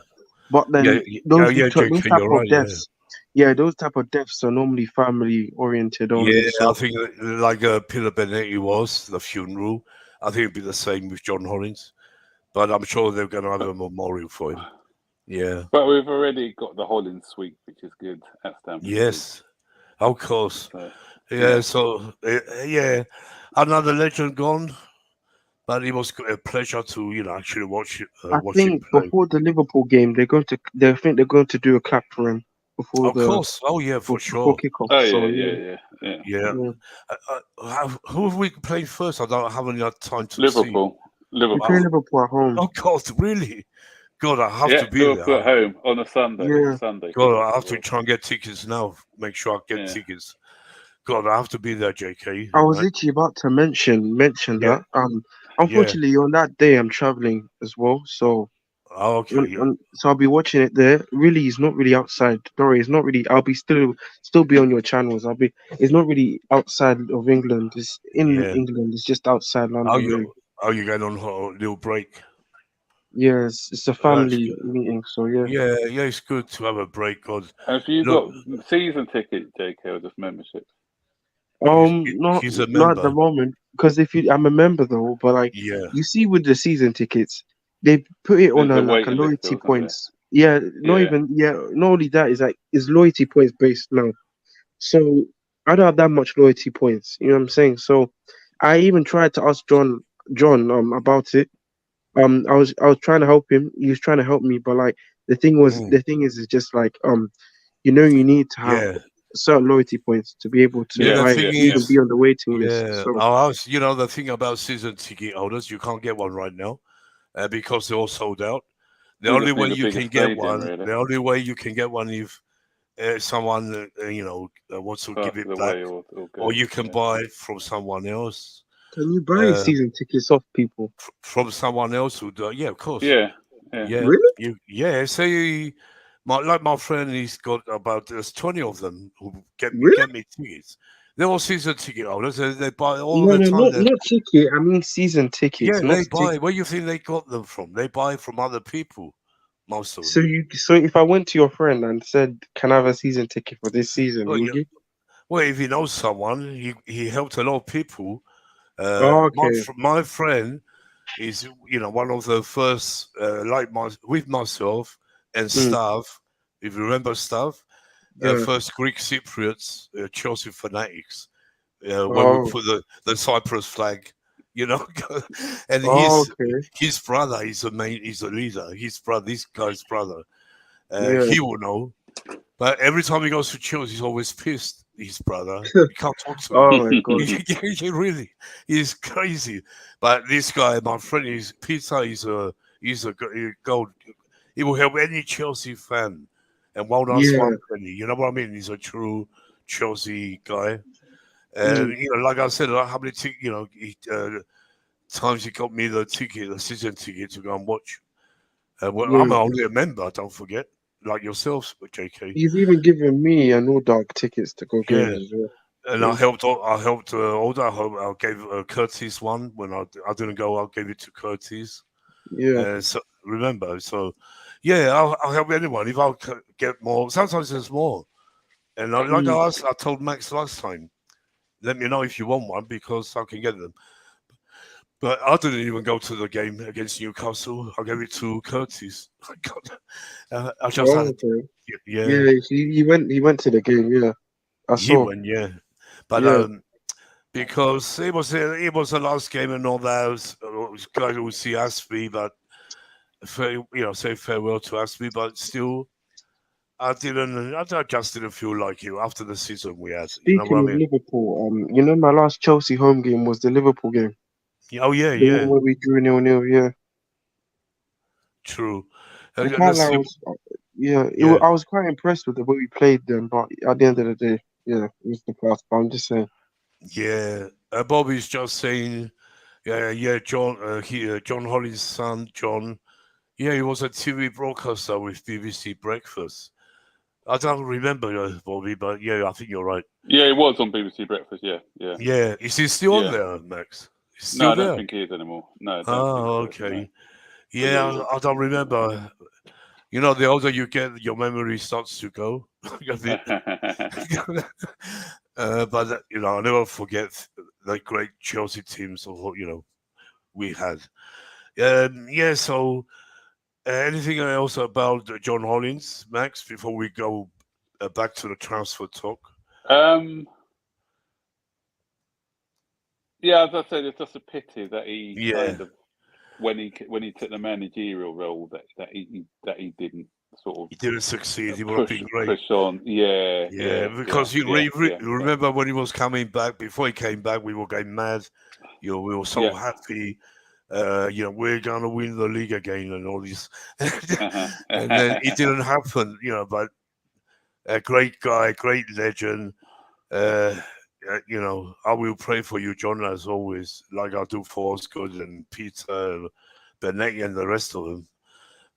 But yeah, then yeah, yeah, those JK, type you're of right. Yeah, deaths, yeah, those type of deaths are normally family oriented yeah. only. I So think like Peter Benetti was the funeral. I think it'd be the same with John Hollins, but I'm sure they're going to have a memorial for him. Yeah. but we've already got the Hollins suite, which is good at Stamford Bridge. Yes. Of course. So, Yeah. So yeah, another legend gone, but it was a pleasure to actually I watch him think play. before the Liverpool game, I think they're going to do a clap for him before Of course. Oh yeah, for before sure. kickoff. oh So yeah. Yeah. yeah. Who have we played first? I haven't had time to see. Liverpool, We play Oh, Liverpool. Liverpool at home. oh God, really? God, I have Yeah, to be there. Liverpool at home on a Sunday. It's a Yeah, Sunday God, kickoff I as have to well. try and get tickets now. Make sure I get Yeah. tickets. God, I have to be there, JK. I was literally about to mention Yeah, that. yeah. Unfortunately, on that day I'm traveling as well. So Oh, okay. Yeah. so I'll be watching it there. Really, it's not really outside. Sorry, it's not really. I'll be still be on your channels. I'll be. It's not really outside of England. It's in Yeah. England. It's just outside How London, really. you how you getting on a little break? Yeah, it's a That's family good. meeting. So yeah. Yeah, yeah. It's good to have a break. God, Have you look, got season ticket, JK, or just membership? he's a Not at the member. moment, because if you, I'm a member though, but like Yeah. you see with the season tickets, they put it on There's a a like a waiting list, loyalty isn't there? points. Yeah, Yeah. not only that is like it's loyalty points based now. So I don't have that much loyalty points. You know what I'm saying? So I even tried to ask John about it. I was trying to help him. He was trying to help me, but like the thing Mm, is just like you need to have yeah. certain loyalty points to be able to Yeah, the buy, thing even is, be on the waiting list. yeah, So the thing about season ticket holders, you can't get one right now because they're all sold out. The We only just way need a you bigger can get stadium, one, really. the only way you can get one if someone wants to give Passes it back, away or or goes. you can Yeah. buy it from someone else. can you buy Uh, season tickets off people? from someone else who do, yeah, of course. Yeah. Yeah. Yeah, Really? say my friend, he's got about there's 20 of them who Really? get me tickets. They're all season ticket holders. They buy all No, the no, time. not ticket. I mean season tickets, Yeah, not they buy. ticket. Where do you think they got them from? They buy from other people, most of So them. so if I went to your friend and said, "Can I have a season ticket for this season?" Well, Would you? well, if he knows someone, he helped a lot of people. Oh, okay. My friend is one of the first with myself and Mm, staff. If you remember staff, yeah. first Greek Cypriots, Chelsea fanatics, where we Oh. put the Cyprus flag, you know, and Oh, okay. his brother is the leader. His brother, this guy's brother, Yeah. he will know. But every time he goes to Chelsea, he's always pissed. His brother, he can't talk to him. Oh my god. He really, he's crazy. But this guy, my friend, is Peter. He's a gold. He will help any Chelsea fan, and won't ask Yeah. one penny. You know what I mean? He's a true Chelsea guy. And Mm, like I said, how many times he got me the season ticket to go and watch. Well, I'm yeah. only a member. Don't forget, like yourselves, JK. He's even given me and all dog tickets to go games Yeah. as well. And Yeah. I helped. Older. I gave Curtis one when I didn't go. I gave it to Curtis. Yeah. So remember. So yeah, I'll help anyone if I get more. Sometimes there's more. And like Mm, I told Max last time, let me know if you want one because I can get them. But I didn't even go to the game against Newcastle. I gave it to Curtis. I just oh, had, okay. yeah, Yeah, he went to the game, yeah. I he saw. won, yeah. But Yeah. because it was the last game and all that. Was guys would see Aspie, but say farewell to Aspie. But still, I just didn't feel like it after the season we had. You know what Speaking I of mean? Liverpool, my last Chelsea home game was the Liverpool game. Oh yeah, The one yeah, where we drew 0-0, yeah. true. I can't lie, Yeah, I was quite impressed with the way we played them, but at the end of the day, yeah, it was the past. But I'm just saying. yeah. Bobby's just saying, yeah. John Hollins' son, John. Yeah, he was a TV broadcaster with BBC Breakfast. I don't remember Bobby, but yeah, I think you're right. Yeah, it was on BBC Breakfast. Yeah, yeah, Yeah, is he still on yeah. there, Max? He's No, still I don't there. think he is anymore. No, I don't think Oh, so. okay. No. Yeah, Yeah, he was. I don't remember. The older you get, your memory starts to go. But I'll never forget the great Chelsea teams of what we had. Yeah. So, anything else about John Hollins, Max, before we go back to the transfer talk? Yeah, as I said, it's just a pity that he Yeah. kind of when he took the managerial role that he didn't sort of He didn't succeed. He would have been great. push on. Yeah, Because you yeah. remember when he was coming back. Before he came back, we were getting mad. We were so happy. We're gonna win the league again and all this. And then it didn't happen. But a great guy, great legend. I will pray for you, John, as always, like I do for Osgood and Peter, and Benet, and the rest of them,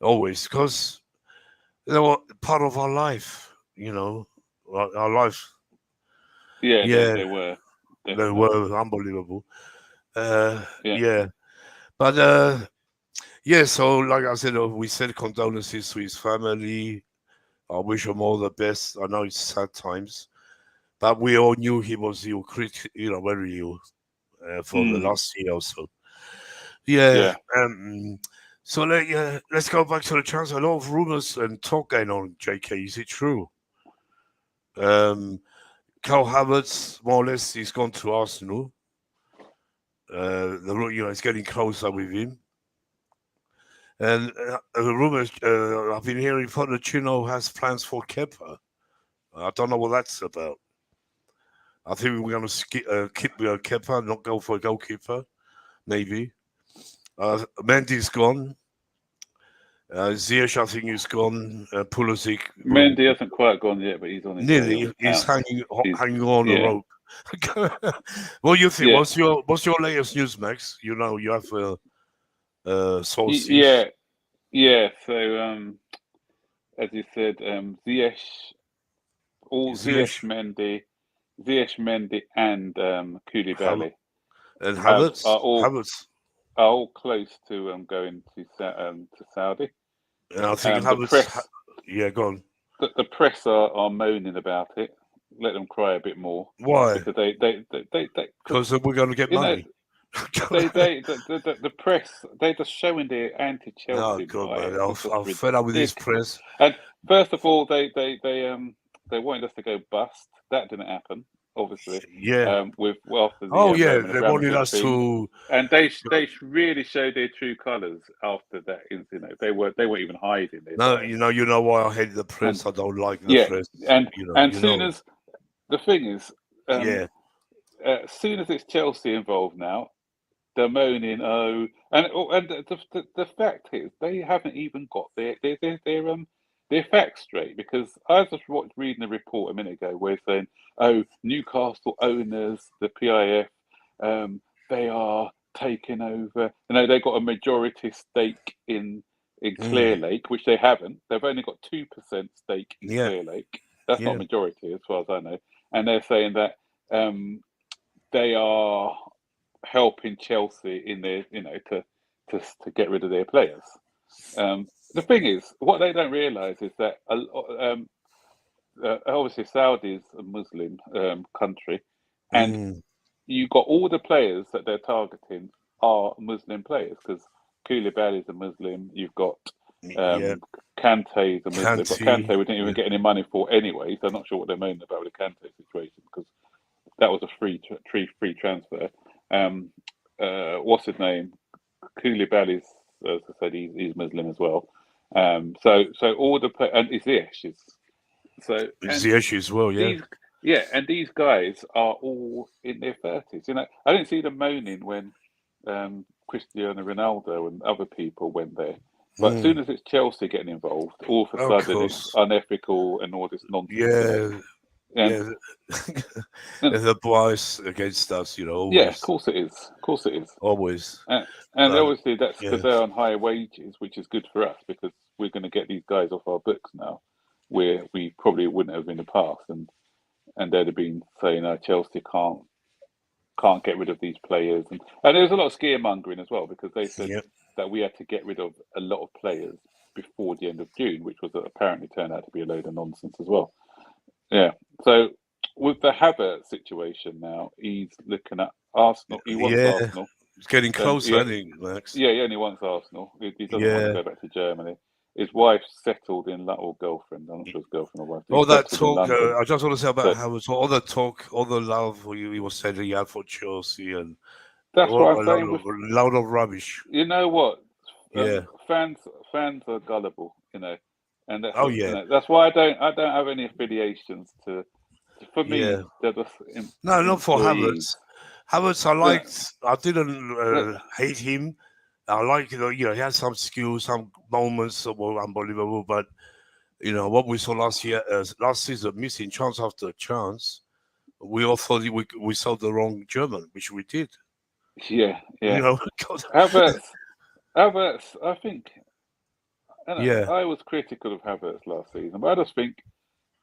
always, because they were part of our life, our life. Yeah, Yeah, they were. Definitely. They were unbelievable. Yeah. But so like I said, we send condolences to his family. I wish him all the best. I know it's sad times, but we all knew he was ill, very ill for the last year or so. Yeah. So let's go back to the transfer. A lot of rumors and talk going on. JK, is it true? Carl Havertz, more or less, he's gone to Arsenal. It's getting closer with him. And the rumors I've been hearing, Pochettino has plans for Kepa. I don't know what that's about. I think we're going to keep Kepa, not go for a goalkeeper, maybe. Mendy's gone. Ziyech, I think, is gone. Pulisic. Mendy hasn't quite gone yet, but he's on his way. Nearly. He's hanging on a yeah. rope. What do you think? Yeah. What's your latest news, Max? You know, you have sources. Yeah. So, as you said, Ziyech, Ziyech, Mendy, and Koulibaly. And Havertz are all close to going to Saudi. And I think the press, go on. The press are moaning about it. Let them cry a bit more. Why? Because they because we're going to get money. The press, they're just showing their anti-Chelsea. Oh God, man! I'm fed up with this press. And first of all, they wanted us to go bust. That didn't happen, obviously. Yeah. With after the they wanted us to, and they really showed their true colours after that. You know, they weren't even hiding. No, you know why I hate the press. I don't like the press. And soon as the thing is, as soon as it's Chelsea involved now, they're moaning. And the fact is, they haven't even got their facts straight, because I was just reading a report a minute ago where it's saying, Newcastle owners, the PIF, they are taking over. You know, they got a majority stake in Clear Lake, which they haven't. They've only got 2% stake in Clear Lake. That's not majority, as far as I know. And they're saying that they are helping Chelsea in their, to get rid of their players. The thing is, what they don't realise is that obviously Saudi is a Muslim country, and you got all the players that they're targeting are Muslim players, because Koulibaly is a Muslim. You've got Kante is a Muslim, but Kante we didn't even get any money for anyway, so I'm not sure what they're moaning about with the Kante situation, because that was a free transfer. What's his name? Koulibaly's, as I said, he's Muslim as well. So all the and Ziyech is Ziyech as well, and these guys are all in their 30s. You know, I didn't see them moaning when Cristiano Ronaldo and other people went there. But as soon as it's Chelsea getting involved, all of a sudden it's unethical and all this nonsense. There's a bias against us, always. Yeah, of course it is. Always. And obviously that's because they're on higher wages, which is good for us, because we're going to get these guys off our books now, where we probably wouldn't have in the past. And they'd have been saying, Chelsea can't get rid of these players. And there was a lot of scaremongering as well, because they said that we had to get rid of a lot of players before the end of June, which was apparently turned out to be a load of nonsense as well. Yeah. So with the Havertz situation now, he's looking at Arsenal. He wants Arsenal. It's getting closer, I think, Max. Yeah, he only wants Arsenal. He doesn't want to go back to Germany. His wife settled in, or girlfriend. I'm not sure his girlfriend or wife. All that talk, I just want to say about Havertz. All the talk, all the love he was saying he had for Chelsea, and that's what I'm saying. A load of rubbish. You know what? Fans are gullible, and that's that's why I don't have any affiliations to. For me, they're just not for Havertz. Havertz, I didn't hate him. I like, he had some skills, some moments that were unbelievable. But what we saw last season, missing chance after chance, we all thought we saw the wrong German, which we did. Yeah. Havertz, I think. I was critical of Havertz last season, but I just think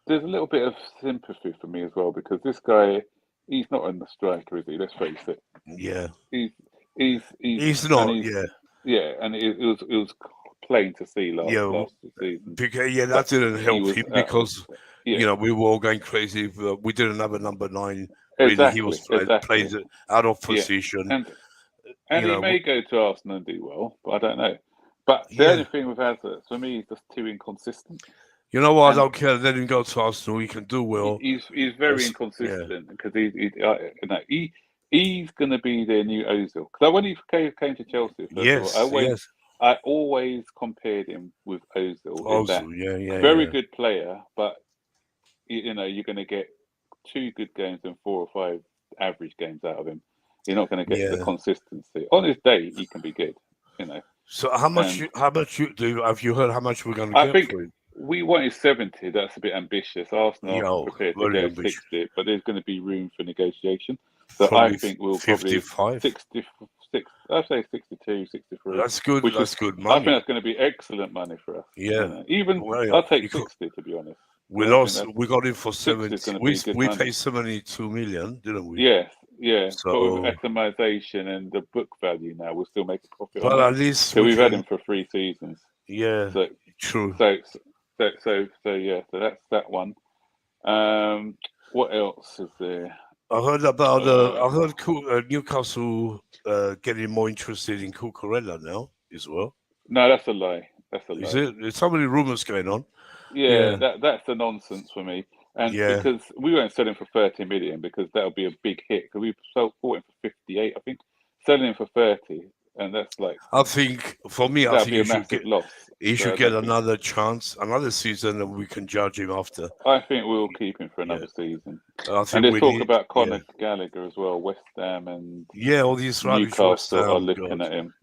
there's a little bit of sympathy for me as well, because this guy, he's not a striker, is he? Let's face it. Yeah. He's not. And it was plain to see last season. Because, that didn't help him, because we were all going crazy. We didn't have a number 9. Exactly. He was played out of position. And he may go to Arsenal and do well, but I don't know. But the only thing with Havertz, for me, is just too inconsistent. You know what? I don't care. Let him go to Arsenal. He can do well. He's very inconsistent, because he's going to be their new Ozil. Because when he came to Chelsea, I always compared him with Ozil. Very good player, but you know, you're going to get 2 good games and 4 or 5 average games out of him. You're not going to get the consistency. On his day, he can be good, you know. So how much? Have you heard how much we're going to I get think for him? we wanted 70. That's a bit ambitious. Arsenal are prepared to very go ambitious. 60, but there's going to be room for negotiation. So Probably I think we'll 55. probably 66. I'd say 62, 63. That's good. That's good money. I think that's going to be excellent money for us. Yeah. You know? Even Well, I'll take 60 to be honest. We lost. We got it for 70. We paid 72 million, didn't we? Yes, yeah. So, but with atomization and the book value now, we'll still make a profit. But on at least so we've had him for 3 seasons. Yeah, so, true. So yeah. So that's that one. What else is there? I heard about. I heard Newcastle getting more interested in Cucurella now as well. No, that's a lie. That's a lie. Is it? There's so many rumors going on. Yeah. That's the nonsense for me. And because we won't sell him for 30 million because that'll be a big hit. Because we bought him for 58, I think. Selling him for 30, and that's like. I think for me, I think he should get loss. He should get another chance, another season, and we can judge him after. I think we'll keep him for another season. I think and there's talk about Conor Gallagher as well. West Ham and all these Newcastle are looking at him.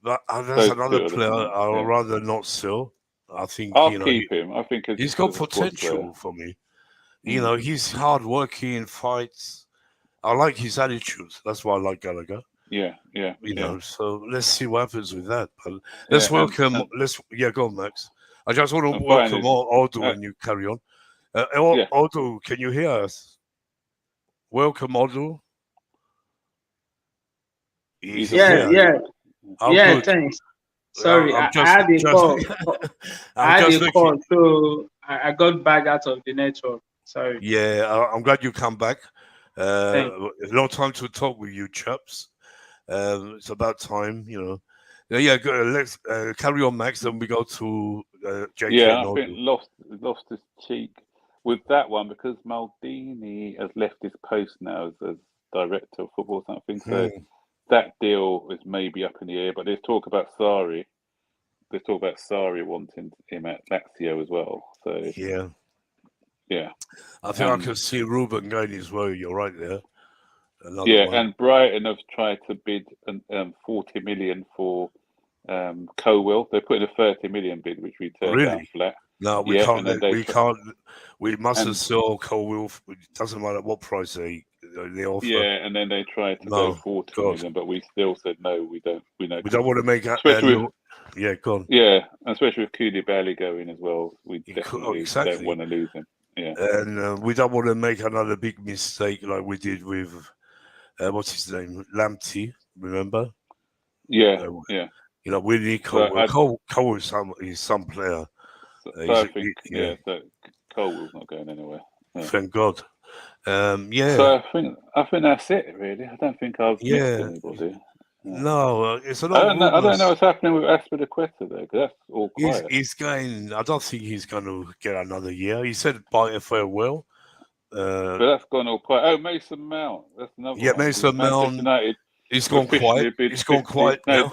But that's another player I'd rather not sell. I think I'll keep him. I think he's got potential for me. You know, he's hardworking, fights. I like his attitude. That's why I like Gallagher. Yeah. You know, so let's see what happens with that. But let's welcome. Go on, Max. I just want to welcome Odo when you carry on. Odo, can you hear us? Welcome, Odo. Yeah. Thanks. Sorry, I had a call. I had a call, so I got back out of the network. Sorry. Yeah, I'm glad you come back. A long time to talk with you, chaps. It's about time, you know. Let's carry on, Max. Then we go to JK. Yeah, I think lost his cheek with that one because Maldini has left his post now as director of football or something. So that deal is maybe up in the air. But there's talk about Sarri. There's talk about Sarri wanting him at Lazio as well. So yeah. I think I can see Ruben going as well. You're right there. And Brighton have tried to bid 40 million for Colwill. They put in a 30 million bid, which we turned down flat. No, we can't. We can't. We mustn't sell Colwill. It doesn't matter what price they offer. Yeah, and then they tried to go 40 million, but we still said no. We don't. We don't want to make that. Go on. Yeah, especially with Koulibaly going as well. We definitely don't want to lose him. Yeah, and we don't want to make another big mistake like we did with what's his name, Lamptey. Remember? Yeah. You know, we need Cole. Cole is some player. So I think that Colwill's not going anywhere. Yeah. Thank God. So I think that's it really. I don't think I've missed anybody. No, it's a lot. I don't know what's happening with Aspilicueta there because that's all quiet. He's going. I don't think he's going to get another year. He said bye farewell. But that's gone all quiet. Oh, Mason Mount. That's another one. Mason Mount. United he's gone quiet. He's gone quiet. No,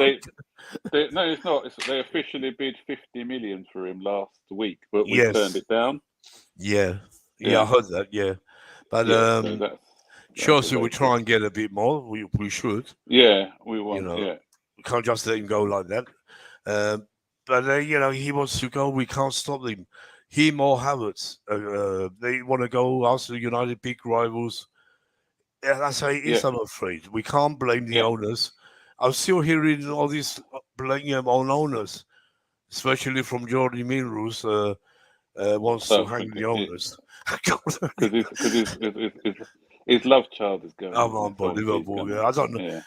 no, it's not. They officially bid 50 million for him last week, but we turned it down. Yeah, I heard that. Yeah, but so Chelsea will try and get a bit more. We should. Yeah, we want. We can't just let him go like that. But he wants to go. We can't stop him. Him or Havertz. They want to go. Arsenal, United, big rivals. Yeah, that's how it is. I'm afraid we can't blame the owners. I'm still hearing all this blame on owners, especially from Jordi Minrus. Wants to hang the owners because his love child is going. Unbelievable. I don't know. Yeah.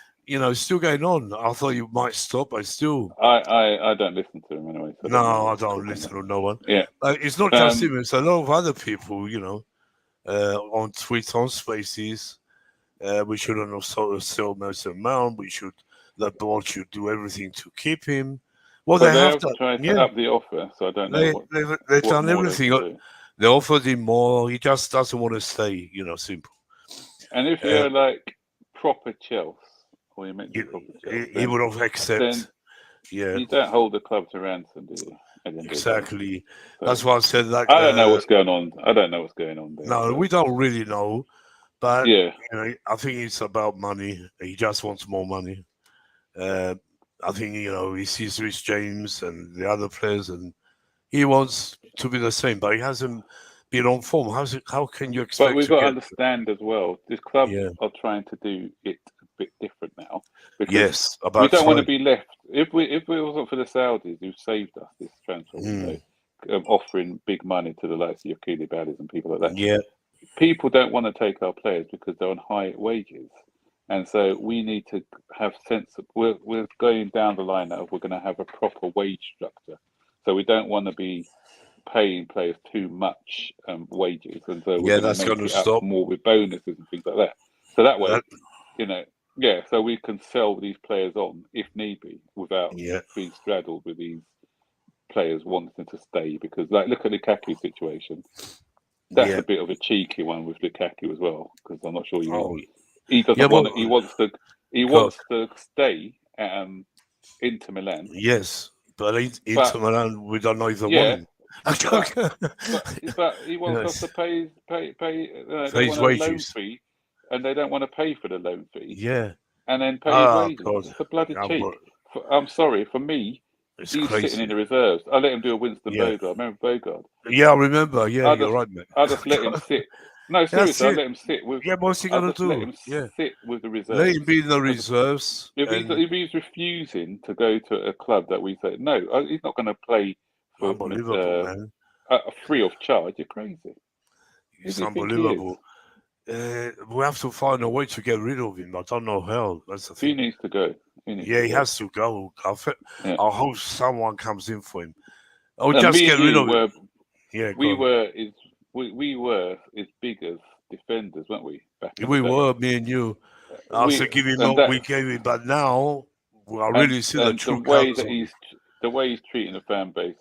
It's still going on. I thought you might stop, but still. I don't listen to him anyway. So I don't listen to no one. Yeah. It's not just him. It's a lot of other people, on Twitter, on Spaces. We shouldn't have sell Mason Mount. The board should do everything to keep him. Well, they have tried to up the offer, so I don't know. They've done everything. They offered him more. He just doesn't want to stay, simple. And if you're like proper Chelsea, or you meant he would have accepted. You don't hold the club to ransom, do you? Exactly. So, that's why I said that. I don't know what's going on. I don't know what's going on there. No, we don't really know. But yeah, I think it's about money. He just wants more money. I think he sees Rich James and the other players, and he wants to be the same, but he hasn't been on form. How can you expect? But we've got to understand as well. This club are trying to do it a bit different now because we don't want to be left. If it wasn't for the Saudis who saved us this transfer window, offering big money to the likes of your Koulibalis and people like that. People don't want to take our players because they're on high wages. And so we need to have sense. We're going down the line now. We're going to have a proper wage structure. So we don't want to be paying players too much wages. And so we're going to make it up more with bonuses and things like that. So that way, so we can sell these players on if need be without being straddled with these players wanting to stay. Because look at the Lukaku situation. That's a bit of a cheeky one with Lukaku as well, because I'm not sure he doesn't want. He wants to stay at Inter Milan. Yes, but Inter Milan, we don't know if they want him. but he wants us to pay his wages. Loan fee, and they don't want to pay for the loan fee. Yeah, and then pay his wages. God. It's a bloody cheek. I'm sorry, for me. He's crazy. Sitting in the reserves. I let him do a Winston Bogart. Remember Bogart? Yeah, I remember. Yeah, you're right, mate. I just let him sit. No, seriously, I let him sit with. Yeah, what's he gonna do? Let him sit with the reserves. Let him be in the reserves. If he's refusing to go to a club that we say no, he's not going to play for man. Free of charge. You're crazy. It's unbelievable. We have to find a way to get rid of him. I don't know how. That's the thing. He needs to go. He has to go. I hope someone comes in for him. I'll just get rid of him. We were as big as defenders, weren't we? We were, me and you. After giving what we gave him, but now I really see the true way that the way he's treating the fan base.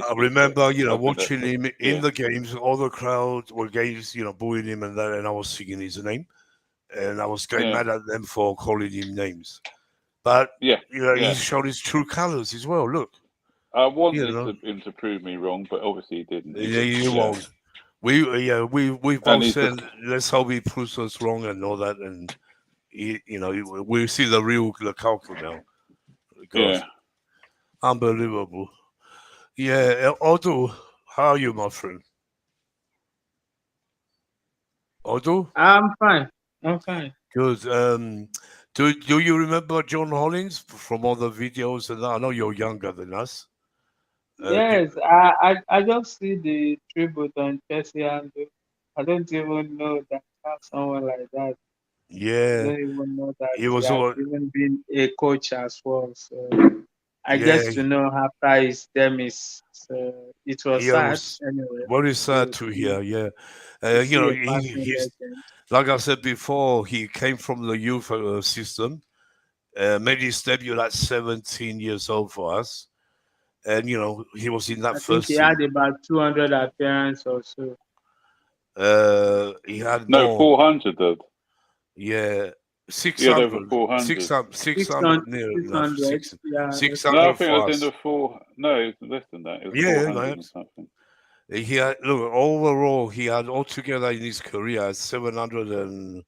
I remember, watching him in the games. All the crowd were booing him and that, and I was singing his name, and I was getting mad at them for calling him names. But he showed his true colours as well. Look, I wanted him to prove me wrong, but obviously he didn't. He won't. We both said let's hope he proves us wrong and all that, and we see the real Lukaku now. God. Unbelievable. Yeah, Odo, how are you, my friend? Odo? I'm fine. Good. Do you remember John Hollins from all the videos? And I know you're younger than us. Yes, I just see the tribute on Chelsea, and I don't even know that I have someone like that. Yeah, I don't even know that he was even been a coach as well. So I get to know after his demise. So it was sad anyway. Very sad to hear. Yeah, he like I said before, he came from the youth system. Made his debut at 17 years old for us. And, he was in that I think he had about 200 appearances or so. He had 400, though. Yeah, 600. 600. 600. Yeah. 600 no, I think it was in the four. No, it's less than that. It was 400 something. He had, overall, he had altogether in his career 717.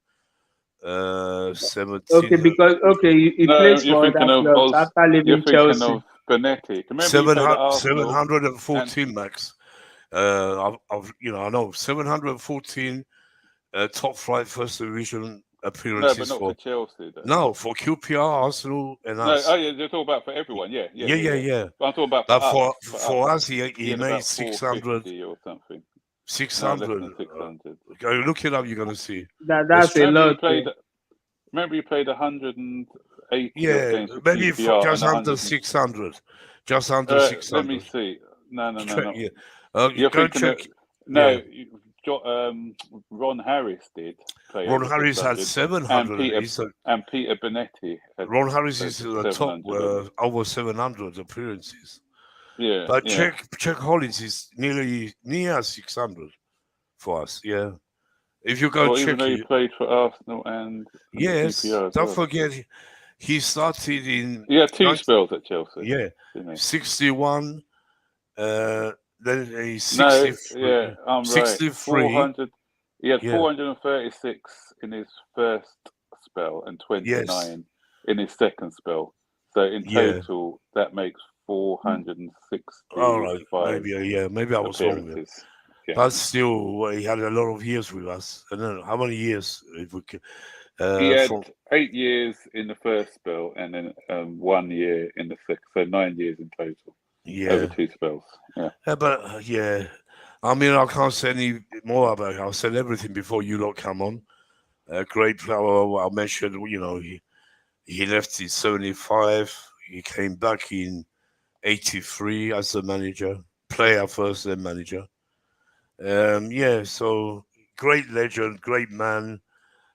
Okay, because he plays for other clubs after leaving Chelsea. Benetti. 714 max. I know 714 top flight first division appearances. No, but not for Chelsea. Though. No, for QPR, Arsenal, and us. No, you're talking about for everyone. Yeah. But I'm talking about for us. He made 600 or something. 600. No, 600. Go look it up. You're gonna see. That's a lot. Remember, you played 180. Yeah, maybe just under 600. Just under 600. Let me see. No. You're go check. Ron Harris did. Ron Harris had 700. And Peter Benetti. Ron Harris is the top over 700 appearances. Yeah. But check Hollins is near 600 for us. Yeah. If you go check, even though he played for Arsenal and QPR don't forget he started in. Yeah, two spells at Chelsea. Yeah, 61, Then he's 63. No, I'm 63. right. 400. He had 436 in his first spell and 29 in his second spell. So in total, that makes 465 All right, maybe I was wrong there. Yeah. But still, he had a lot of years with us. I don't know how many years. If we could, he had 8 years in the first spell and then 1 year in the second. So 9 years in total. Over 2 spells. Yeah. But I mean, I can't say any more about it. I said everything before you lot come on. Great player. I mentioned, he left in 75. He came back in 83 as a manager, player first, then manager. So great legend, great man.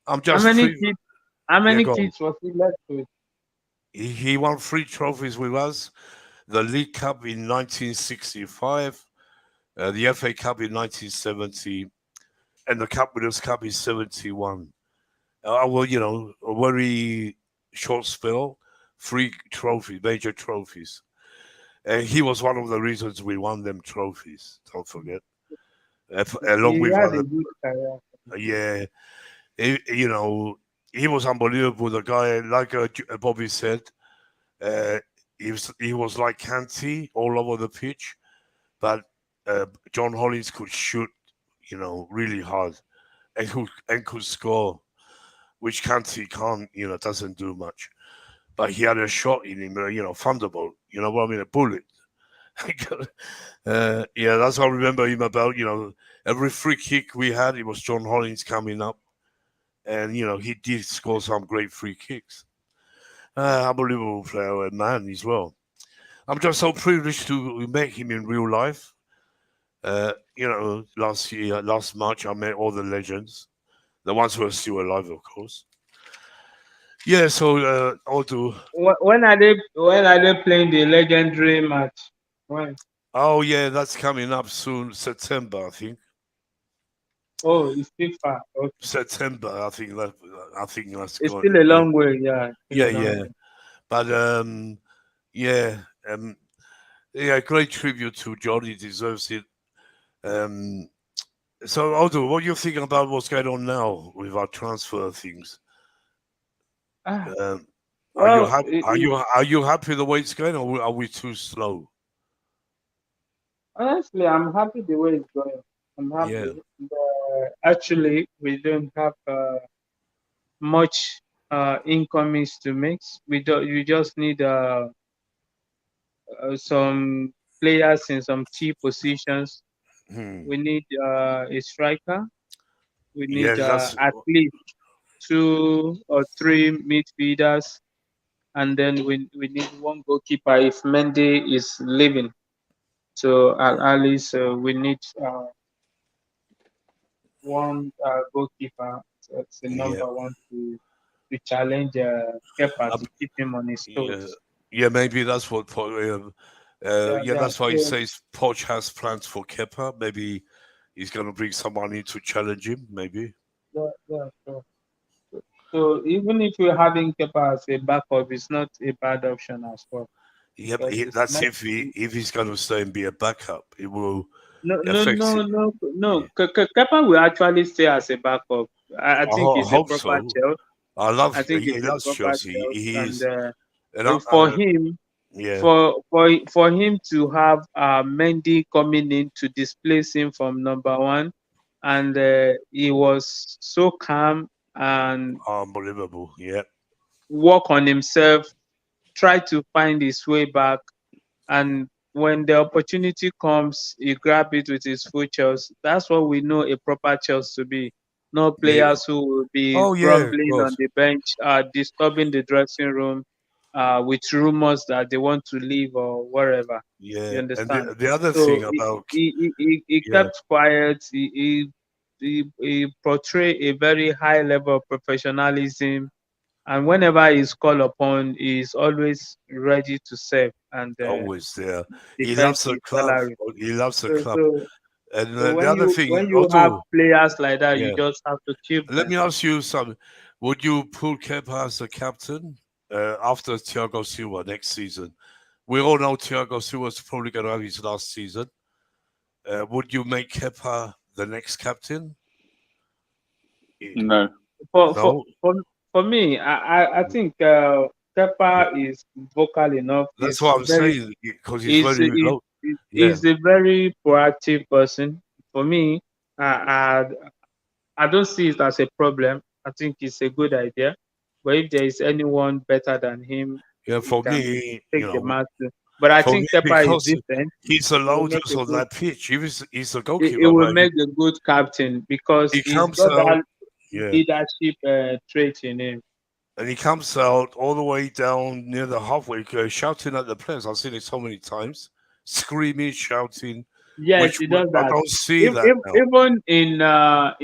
I'm just. How many kids was he left with? He won 3 trophies with us: the League Cup in 1965, the FA Cup in 1970, and the Cup Winners' Cup in 71. A very short spell, 3 trophies, major trophies. And he was one of the reasons we won them trophies. Don't forget. Along with had a good career. He was unbelievable. The guy, like Bobby said, he was like Canty all over the pitch, but John Hollins could shoot, really hard, and could score, which Canty can't, doesn't do much. But he had a shot in him, thunderbolt. You know what I mean? A bullet. That's what I remember him about. Every free kick we had, it was John Hollins coming up, and he did score some great free kicks. Unbelievable player and man as well. I'm just so privileged to meet him in real life. Last March I met all the legends, the ones who are still alive, of course. Yeah, so Odu. When are they playing the legendary match? When? Oh yeah, that's coming up soon, September, I think. Oh, it's still far. Okay. September, I think that's. It's still a long way, yeah. But great tribute to John. He deserves it. So Odu, what do you think about what's going on now with our transfer things? Are you happy the way it's going, or are we too slow? Honestly, I'm happy the way it's going. I'm happy. Actually, we don't have much incomings to mix. You just need some players in some key positions. We need a striker. We need at least 2 or 3 midfielders, and then we need 1 goalkeeper if Mendy is leaving. So at least we need 1 goalkeeper. So it's the number 1 to challenge Kepa to keep him on his toes. Yeah, maybe that's what. That's why he says Poch has plans for Kepa. Maybe he's going to bring someone in to challenge him. Maybe. Yeah, sure. So even if we're having Kepa as a backup, it's not a bad option as well. Yeah, but that's if he's going to stay and be a backup. It will. No. Kepa will actually stay as a backup. I think he's a proper Chelsea. He loves Chelsea. He is. For him, for him to have Mendy coming in to displace him from number 1, and he was so calm and unbelievable. Yeah, work on himself, try to find his way back, and when the opportunity comes, he grab it with his full chest. That's what we know a proper Chelsea to be. No players who will be grumbling on the bench, disturbing the dressing room, with rumors that they want to leave or whatever. Yeah, you understand? And the other thing about he kept quiet. He portrayed a very high level of professionalism, and whenever he's called upon, he's always ready to serve and always there. He loves the club. He loves the club. And so the other thing, when you have players like that, you just have to keep. Let me ask you something. Would you pull Kepa as the captain after Thiago Silva next season? we all know Thiago Silva's probably going to have his last season. Would you make Kepa the next captain? No. For for No, for, for me, I think yeah. Kepa is vocal enough. That's what I'm saying because he's Is very low. Yeah, is a very proactive person. For me, I I don't see it as a problem. I think it's a good idea. But if there is anyone better than him, yeah. he For can me, take the mantle. But I for me think Kepa is because different. he's the He will make loudest a on good that pitch. He's a he goalkeeper, will but make a good captain because he he's comes got out. that Yeah, leadership trait in him. and he comes out all the way down near the halfway, shouting at the players. I've seen it so many times, screaming, shouting, Yes, which he does I that. don't see that now. Even in a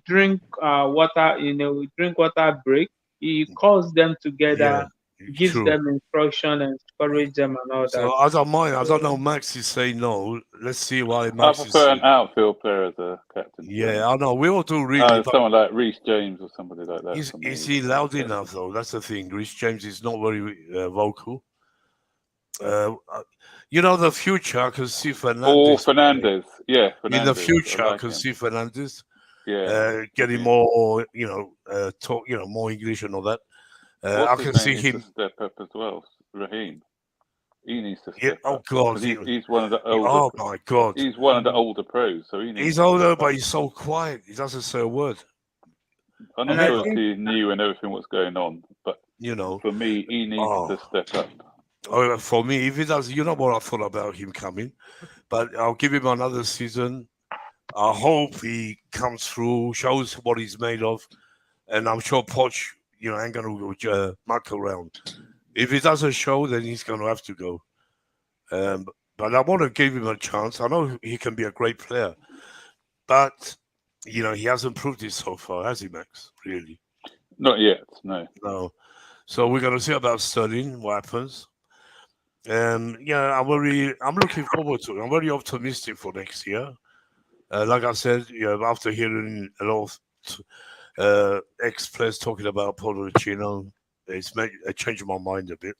drink water break, he calls them Yeah, together, gives true. them instruction, and encourage them and all that. So I don't mind. I don't So, know. Max is saying no. Let's see why I Max is prefer an saying. outfield player as a captain, to be Yeah, honest. I know. We all do really, but Someone like Reece James or somebody like that for me. is he loud enough though? That's the thing. Rhys James is not very vocal. You know, the future I can see Or Fernandez. Fernandez. Yeah, In the Fernandez. I future, I like can him. see Fernandez Yeah. getting more, talk, more English and all that. I What's his can name see needs to him. step up as well? Raheem. He needs to Yeah. step Oh up God. because he's one of the older. Oh my God. He's one of the older pros, so he needs He's to older, step but up. he's so quiet. He doesn't say a word. I'm and not I sure if Never. think he knew and everything what's going on, but You know. for me, he needs to Oh. step up. Oh, for me, if he does, you know what I thought about him coming, but I'll give him another season. I hope he comes through, shows what he's made of, and I'm sure Poch, ain't going to muck around. If he doesn't show, then he's going to have to go. But I want to give him a chance. I know he can be a great player, but he hasn't proved it so far, has he, Max? Really? Not yet, no. No. So we're going to see about Sterling, what happens. Yeah, I'm looking forward to it. I'm very optimistic for next year. Like I said, after hearing a lot of ex-players talking about Pochettino, it changed my mind a bit.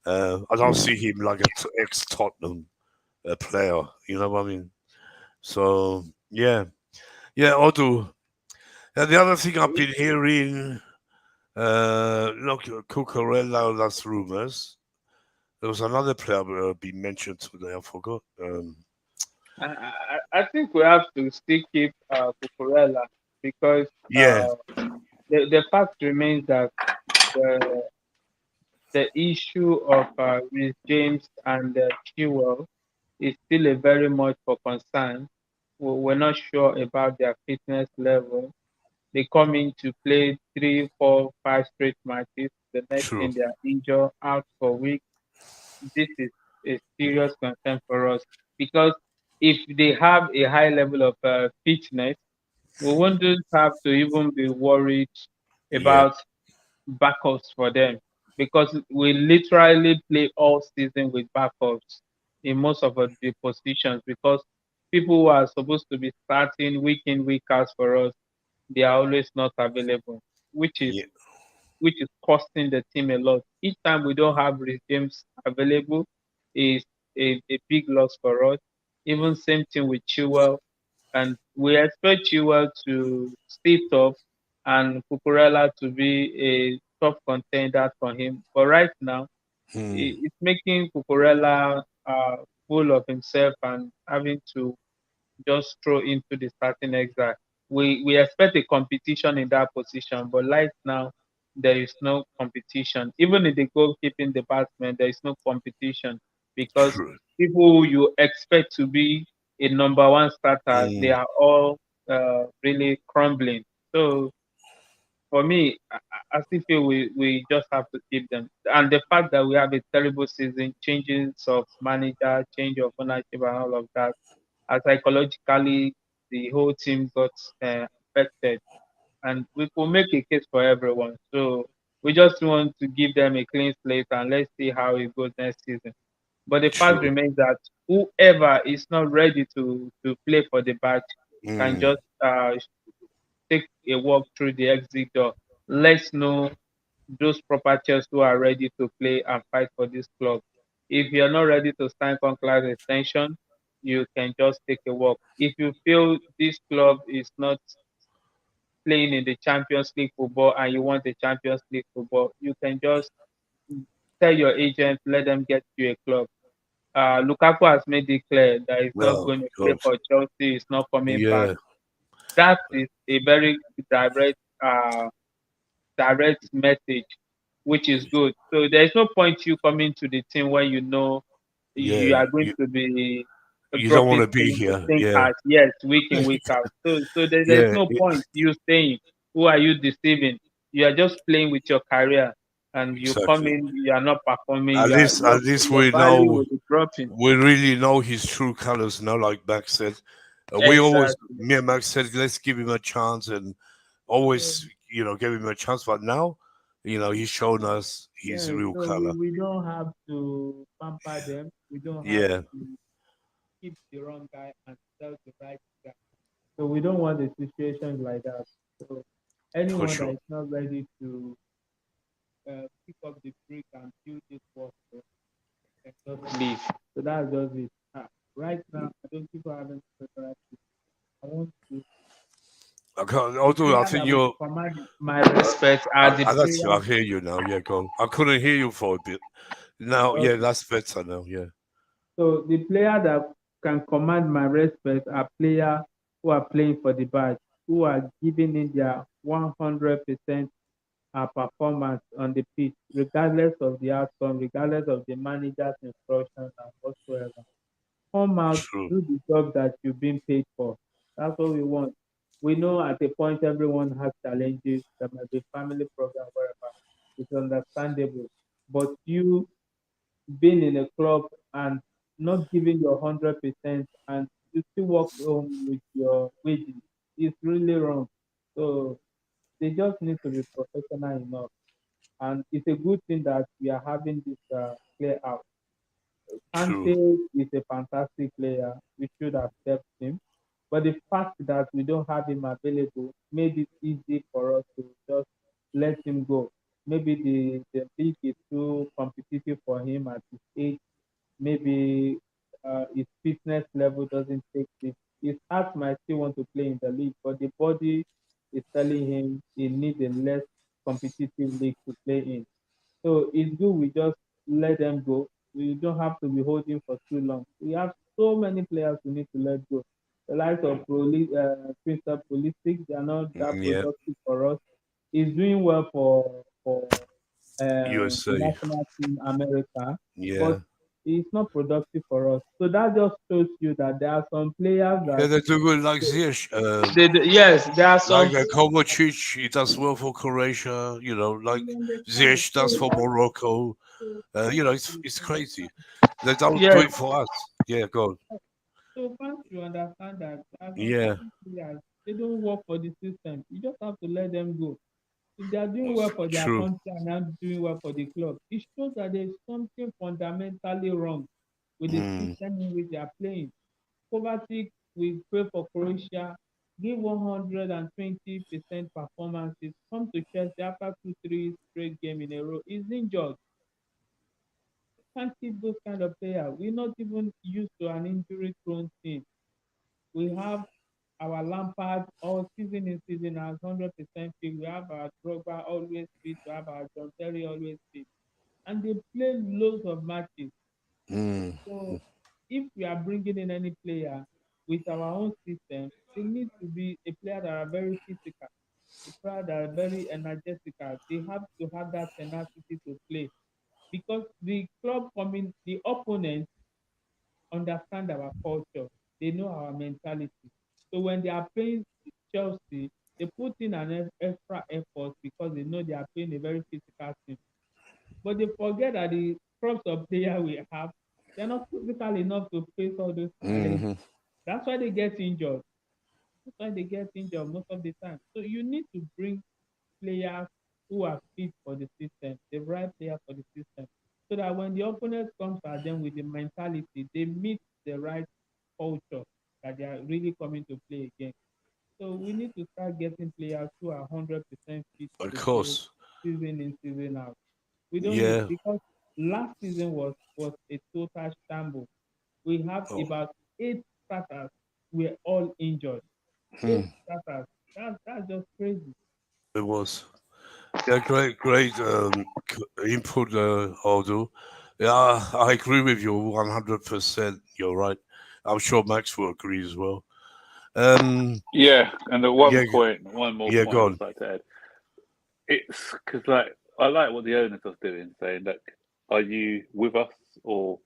I don't see him like an ex-Tottenham player. You know what I mean? So yeah, Odu. The other thing I've been hearing, look, Cucurella, that's rumors. There was another player being mentioned today. I forgot. I think we have to still keep Cucurella because Yeah, the fact remains that the the issue of Reece James and Chilwell is still a very much for concern. We're not sure about their fitness level. They come in to play 3, 4, 5 straight matches. The next true. thing they are injured out for weeks. This is a serious concern for us because if they have a high level of fitness, we wouldn't have to even be worried Yeah, about backups for them because we literally play all season with backups in most of the positions because people who are supposed to be starting week in week out for us, they are always not available, which is yeah, which is costing the team a lot. Each time we don't have Reece James available is a big loss for us. Even same thing with Chilwell, and we expect Chilwell to stay top and Cucurella to be a top contender for him. But right now, hmm, it's making Cucurella full of himself and having to just throw into the starting exile. We expect a competition in that position, but right now there is no competition. Even in the goalkeeping department, there is no competition because true. people who you expect to be a number one starter, they Mm, are all really crumbling. So for me, I still feel we just have to keep them. And the fact that we have a terrible season, changes of manager, change of ownership, and all of that, psychologically, the whole team got affected. And we could make a case for everyone. So we just want to give them a clean slate and let's see how it goes next season. But the fact true. remains that whoever is not ready to play for the badge can Mm, just take a walk through the exit door. Let's know those proper chairs who are ready to play and fight for this club. If you're not ready to sign contract extension, you can just take a walk. If you feel this club is not playing in the Champions League football and you want the Champions League football, you can just tell your agent, let them get you a club. Lukaku has made it clear that he's not Oh going to play God. for Chelsea, he's not coming back. Yeah. That is a very direct uh, direct message, which is good. So there's no point you coming to the team when you know you Yeah. are going to be You don't want dropping to be the here. same Yeah. cards, yes, week in, week out. There's Yeah. no point you staying. Who are you deceiving? You are just playing with your career and you come Exactly. in, you are not performing, At least, at least your we value know, will be dropping. we really know his true colors now. Like Max said, we always, Exactly. me and Max said, let's give him a chance, and So, always, give him a chance. But now, he's shown us his yeah, real so color. we don't have to pamper them. We don't have Yeah, to keep the wrong guy and sell the right guy. So we don't want a situation like that. So for anyone that sure. is not ready to pick up the brick and build this work can just leave. So that's just it. Right now, I don't think I have any preference. I want to I can't, the although I player think that will you're. command my respect are the That's I players. hear you now. Yeah, go on. I couldn't hear you for a bit. Now, yeah, Okay. that's better now. Yeah, So the player that can command my respect are players who are playing for the badge, who are giving in their 100% performance on the pitch, regardless of the outcome, regardless of the manager's instructions and whatsoever. Come out, true. do the job that you've been paid for. That's what we want. We know at a point everyone has challenges. There might be family problem, wherever. It's understandable. But you being in a club and not giving your 100% and you still walk home with your wages is really wrong. So they just need to be professional enough. And it's a good thing that we are having this clear out. True. Kante is a fantastic player. We should have kept him. But the fact that we don't have him available made it easy for us to just let him go. Maybe the league is too competitive for him at his age. Maybe his fitness level doesn't take it. His heart might still want to play in the league, but the body is telling him he needs a less competitive league to play in. So it's good we just let them go. We don't have to be holding for too long. We have so many players we need to let go. The likes of Crystal Pulisic, they are not that Yeah, productive for us. He's doing well for the USA. national team America, but Yeah. it's not productive for us. So that just shows you that there are some players Yeah, that they do good like Ziyech. yes, there are some Like Kovacic, he does well for Croatia. Like you understand. Ziyech does for Morocco. It's crazy. They don't do Yes, it for us. Yeah, go on. so fans should understand that there are some Yeah, certain players they don't work for the system. You just have to let them go. If they are doing well for their true. country and not doing well for the club, it shows that there is something fundamentally wrong with the Mm, system in which they are playing. Kovacic will play for Croatia, give 120% performances, come to Chelsea after 2, 3 straight games in a row. He's injured. Can't keep those kind of players. We're not even used to an injury-prone team. We have our Lampard all season in season as 100% fit. We have our Drogba always fit. We have our John Terry always fit. And they play loads of matches. mm, So if we are bringing in any player with our own system, they need to be a player that are very physical, a player that are very energetical. They have to have that tenacity to play because the club coming, the opponent understand our culture. They know our mentality. So when they are playing Chelsea, they put in an extra effort because they know they are playing a very physical team. But they forget that the crops of player we have, they're not physical enough to face all those challenges. hmm That's why they get injured. That's why they get injured most of the time. So you need to bring players who are fit for the system, the right player for the system, so that when the opponent comes at them with the mentality, they meet the right culture that they are really coming to play again. So we need to start getting players who are 100% fit of to play course. season in, season out. We don't need Yeah, because last season was a total shambles. We have Oh. about 8 starters were all injured. Hmm. 8 starters. That's just crazy. It was. Yeah, great input, Aldo. Yeah, I agree with you 100%. You're right. I'm sure Max will agree as well. Yeah, and the Yeah, one more yeah, point go I'd on. just like to add. It's because like I like what the owners are doing, saying, "Look, are you with us or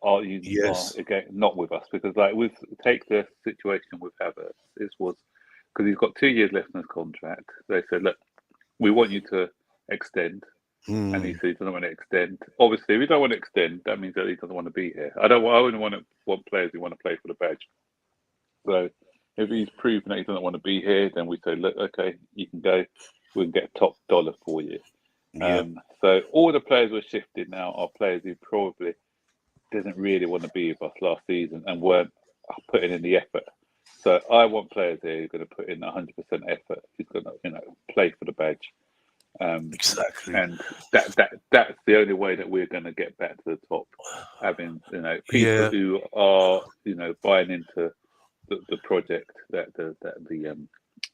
are you Yes. again not with us?" Because like with take the situation with Havertz, this was because he's got 2 years left in his contract. They said, "Look, we want you to extend," and he Hmm. said he doesn't want to extend. Obviously, if he don't want to extend, that means that he doesn't want to be here. I only want players who want to play for the badge. So if he's proven that he doesn't want to be here, then we say, look, okay, you can go. We can get top dollar for you. Yeah. So all the players we're shifting now are players who probably didn't really want to be with us last season and weren't putting in the effort. So I want players here who are going to put in 100% effort. Who's going to, play for the badge. Exactly. And that's the only way that we're going to get back to the top. Having people Yeah. who are buying into the project that the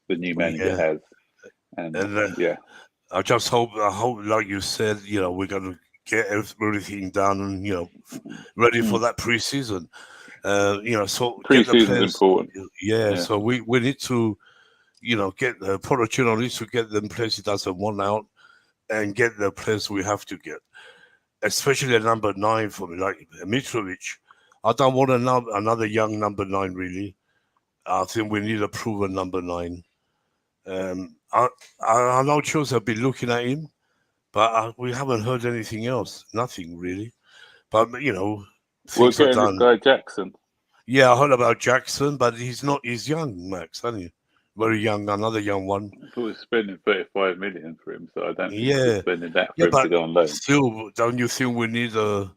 new manager Yeah. has, and And yeah, I hope, like you said, we're gonna get everything done and ready for that preseason. So get the pre-season's players. important. Yeah. Yeah, So we need to, get the Pochettino needs to get them players he doesn't want out and get the players we have to get, especially at number 9 for me, like Mitrovic. I don't want another young number 9 really. I think we need a proven number 9. I know Chelsea have been looking at him, but we haven't heard anything else. Nothing really. But we're things are getting this done. guy Jackson. Yeah, I heard about Jackson, but he's not. He's young, Max, isn't he? Very young. Another young one. But we're spending 35 million for him, so I don't think we're Yeah, spending that yeah, for him to but go on loan. still, don't you think we need a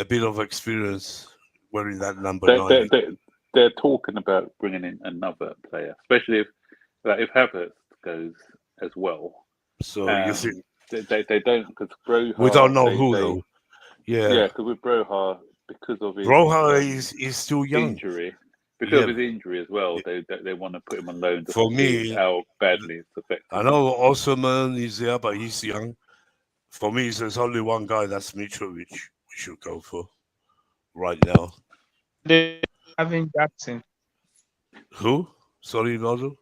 bit of experience wearing that number They 9? they they they're talking about bringing in another player, especially if Havertz goes as well. So you think They don't because we don't Broha know they who they though? Yeah, yeah, because with Broha, because of his Broha is still young. injury, because Yeah, of his injury as well, they want to put him on loan just for to see me, how badly it's I affecting him. know Osman is there, but he's young. For me, there's only one guy, that's Mitrovic. We should go for right now. They having Jackson. Who? Sorry, Nodo? They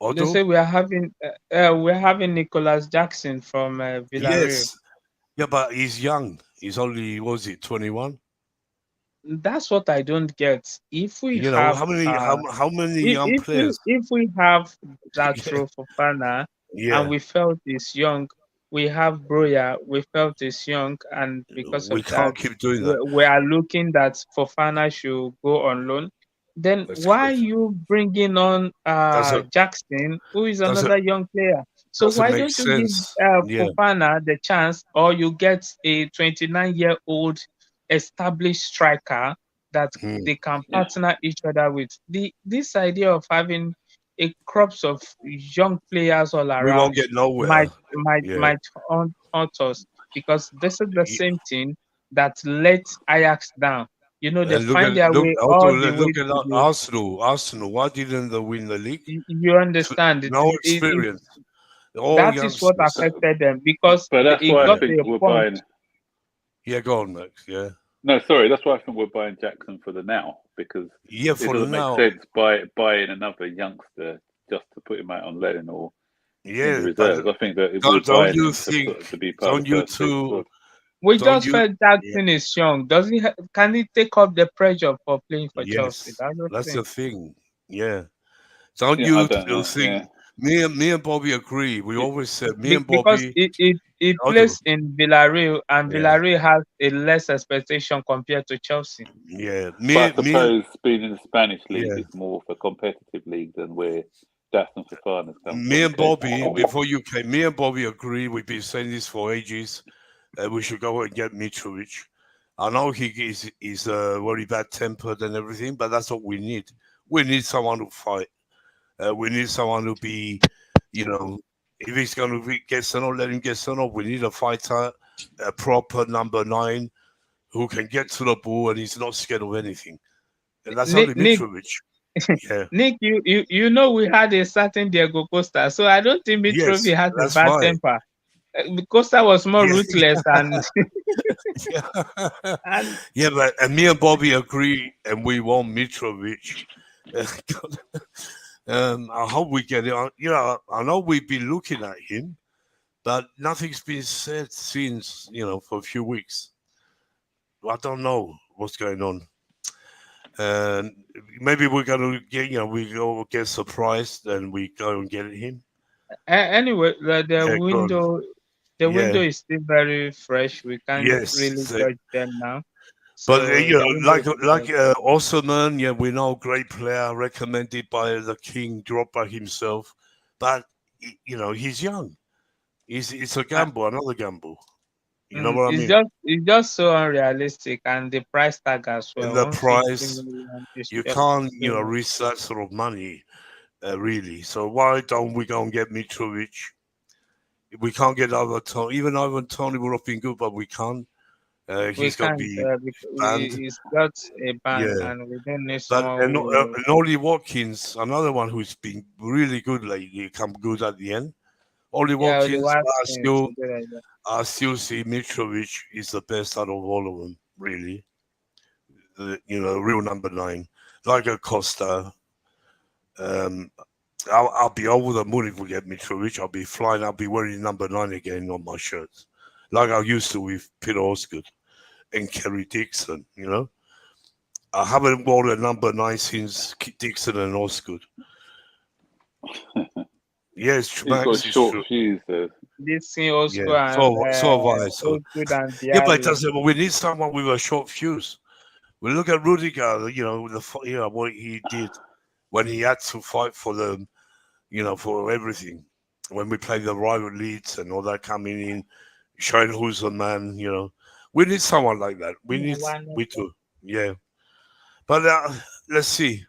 Otto? say we're having Nicholas Jackson from Villarreal. Yes. Yeah, but he's young. He's only, what was it, 21? That's what I don't get. If we You know, have how many young players? if we have that Yeah. role for Fana and Yeah. we felt is young, we have Broya, we felt is young, and because We of that, can't keep doing that. we are looking that Fofana should go on loan. Then That's why crazy. you bringing on Doesn't Jackson, who is doesn't another young player? So doesn't why make don't you give sense. Yeah. Fofana the chance, or you get a 29-year-old established striker that Hmm. they can Yeah, partner each other with? This idea of having a crops of young players all We won't around get nowhere. Yeah. might haunt us, because this is the same thing that let Ajax down. They And find their way all the way look at to the. Arsenal. Arsenal. Why didn't they win the league? You understand it, No experience. All that is what youngsters. affected them, because but that's it why I got Yeah. to think a we're point. buying. Yeah. Go on, Max. Yeah. No, sorry, that's why I think we're buying Jackson for the now because Yeah. it For doesn't make now. sense buying another youngster just to put him out on loan or in the Yeah. But reserves. I think that we're don't buying you him think? to be part of Don't the you first team two? squad. We Don't just you? felt Yeah. Jackson is young. Does he? Can he take up the pressure for playing for Chelsea? Yes. That's the That's thing. the thing. Yeah. Don't Yeah, I you don't know. think? Yeah, Me and Bobby agree. We it, always said me and Because Bobby. it Otto. plays in Villarreal, and Yeah. Villarreal has a less expectation compared to Chelsea. Yeah. but I suppose being in the Spanish league Yeah. is more of a competitive league than where Daston Fofana's come Me from. and Came Bobby, from. before you came, me and Bobby agree. We've been saying this for ages. We should go and get Mitrovic. I know he's very bad tempered and everything, but that's what we need. We need someone to fight. We need someone to be, if he's going to get sent off, let him get sent off. We need a fighter. a proper number 9 who can get to the ball and he's not scared of anything. And that's only Nick, Mitrovic. Yeah. Nick, you know we had a certain Diego Costa, so I don't think Yes, Mitrovic has a that's bad fine. temper. Costa was more Yeah. ruthless and Yeah. and Yeah, but and me and Bobby agree, and we want Mitrovic. I hope we get it. I know we've been looking at him, but nothing's been said since, for a few weeks. I don't know what's going on. And maybe we're going to get, we go get surprised and we go and get him. anyway, the Yeah, go on. window Yeah. is still very fresh. We can't Yes. really judge them now. But So the window is like still Osserman, yeah, we know, great player, recommended by the king, dropped by himself. But he's young. It's a fresh. gamble, another gamble. You know what I It's mean? just so unrealistic, and the price tag as And well. the 160 price, million is you just can't, too much. risk that sort of money, really. So why don't we go and get Mitrovic? We can't get Tony. Even Tony would have been good, but we can't. We He's got to can't be because banned. he's got a ban, Yeah. and we don't need But someone who will. and Ollie Watkins, another one who's been really good lately, come good at the end. Ollie Yeah, the Watkins, worst I thing is still, to do like that. I still see Mitrovic is the best out of all of them, really. Real number 9, like a Costa. I'll be over the moon if we get Mitrovic. I'll be flying. I'll be wearing number 9 again on my shirts, like I used to with Peter Osgood and Kerry Dixon. I haven't worn a number 9 since Dixon and Osgood. Yes, He's got Max is short true. fuse there. This thing also Yeah, so have I. So good and yeah, but it Diallo. doesn't. We need someone with a short fuse. We look at Rudiger. What he did when he had to fight for them. For everything. When we play the rival Leeds and all that coming in, showing who's the man. We need someone like that. We do. Yeah, but let's see.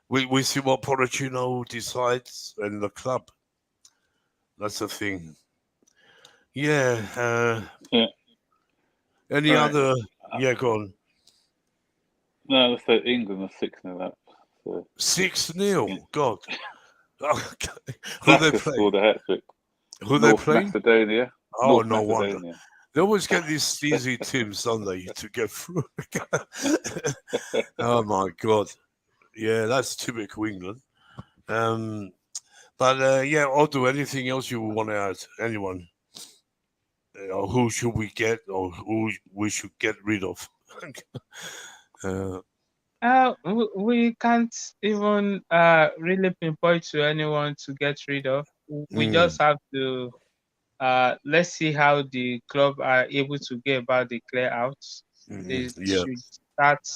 We see what Pochettino decides and the club. That's the thing. Yeah. Yeah. Any Right. other? Yeah, go on. No, so England are 6-0 up. So 6-0. Yeah. God. Who they Saka play? scored a hat trick. Who they North play? Macedonia. Oh, North no wonder. Macedonia. They always get these easy teams, don't they, to get through? Oh my God. Yeah, that's typical England. But yeah, I'll do anything else you want to add. Anyone? Or who should we get, or who we should get rid of? We can't even really pinpoint to anyone to get rid of. We just have to let's see how the club are able to get about the clear outs. They Yeah. should start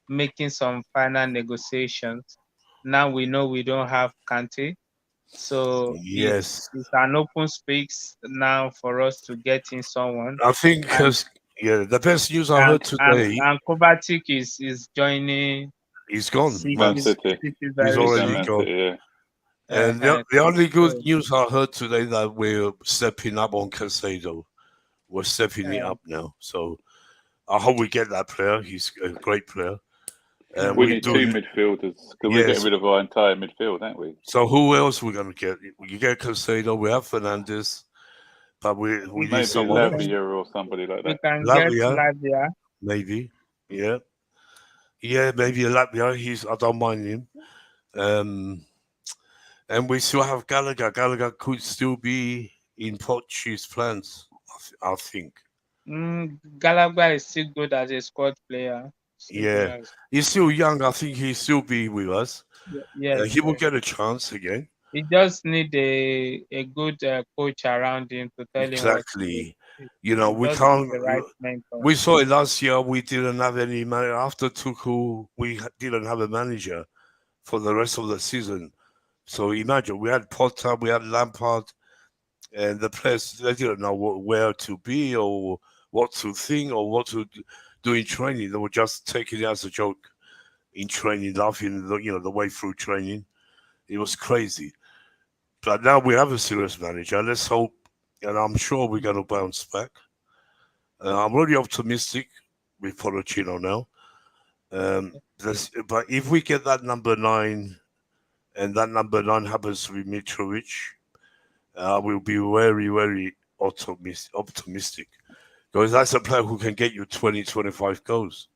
making some final negotiations. Now we know we don't have Kante, so Yes. it's an open space now for us to get in someone. I think And, because the best news I heard today, and Kovacic is joining he's gone. Man City. City He's very already soon. gone. City, yeah. And the only good news I heard today that we're stepping up on Casado. We're stepping it up now. So I hope we get that player. He's a great player. We need 2 midfielders because we're getting rid of our entire midfield, aren't we? So who else we're going to get? You get Casado. We have Fernandez, but we Maybe need someone else. Lavia or somebody like that. We can get Lavia. Maybe, yeah, maybe a Latvia. I don't mind him. And we still have Gallagher. Gallagher could still be in Poch's plans, I think. Gallagher is still good as a squad player. Yeah, he's still young. I think he'll still be with us. Yes, he will get a chance again. He just need a good coach around him to tell him what to do. We can't. Right we saw it last year. We didn't have any manager after Tuchel. We didn't have a manager for the rest of the season. So imagine we had Potter, we had Lampard, and the players they didn't know where to be or what to think or what to do in training. They were just taking it as a joke in training, laughing the way through training. It was crazy. But now we have a serious manager. Let's hope and I'm sure we're going to bounce back. I'm really optimistic with Pochettino now. But if we get that number 9, and that number 9 happens to be Mitrovic, we'll be very, very optimistic. Because that's a player who can get you 20, 25 goals.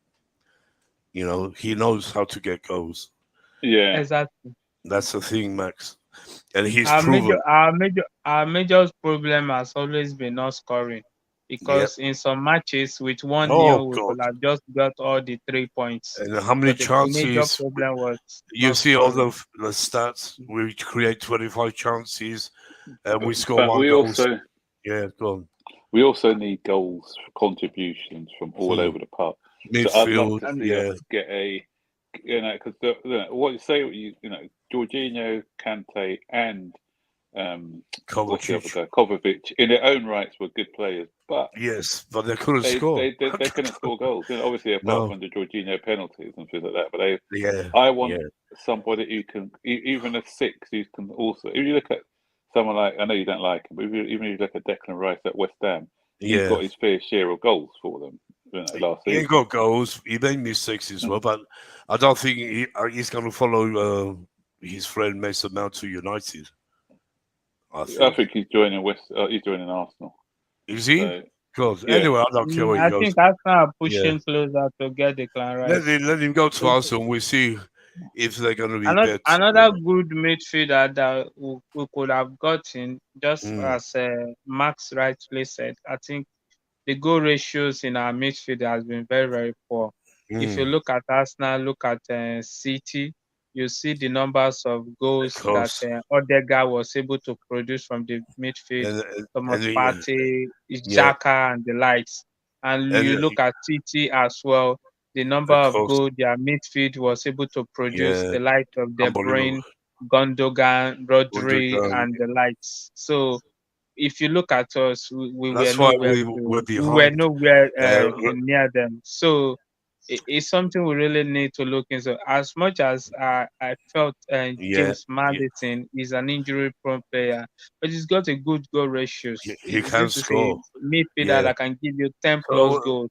You know, he knows how to get goals. Yeah, Exactly. That's the thing, Max. And he's Our proven. major problem has always been not scoring, Yep. because in some matches with 1-0 Oh, we God. could have just got all the 3 points. And how many But the major chances? problem was You not see all scoring. the stats. We create 25 chances, and we score but 1 we goal. also Yeah, go on. we also need goals contributions from all over the park. So I'd love Midfield, to see us get a, because what you say, Jorginho, Kante, and what's the other Kovacic. guy? Kovacic, in their own rights, were good players, but Yes, but they couldn't they score. couldn't score goals. Obviously, apart from the Jorginho penalties and things like that. But Yeah, I want somebody who can, even a 6, who can also. If you look at someone like, I know you don't like him, but even if you look at Declan Rice at West Ham, he's got his fair share of goals for them last he season. ain't got goals. He made mistakes as well, but I don't think he's going to follow his friend Mason Mount to United. I think he's joining he's joining Arsenal. Is he? So, God. Anyway, I don't care where he I goes. think Arsenal are pushing closer to get Declan Rice. Let him go to Arsenal. We'll see if they're going to be better. Another good midfielder that we could have gotten, just as Max rightly said, I think the goal ratios in our midfield has been very, very poor. If you look at Arsenal, look at City, you see the numbers of goals that Odegaard was able to produce from the midfield, Thomas Partey, Xhaka, and the likes. And you look at City as well, the number of goals their midfield was able to produce, the likes of De Bruyne, Gundogan, Rodri, and the likes. So if you look at us, we were nowhere. We were nowhere near them. So it's something we really need to look into. As much as I felt James Maddison is an injury-prone player, but he's got a good goal ratio. He can score. A midfielder that can give you 10+ goals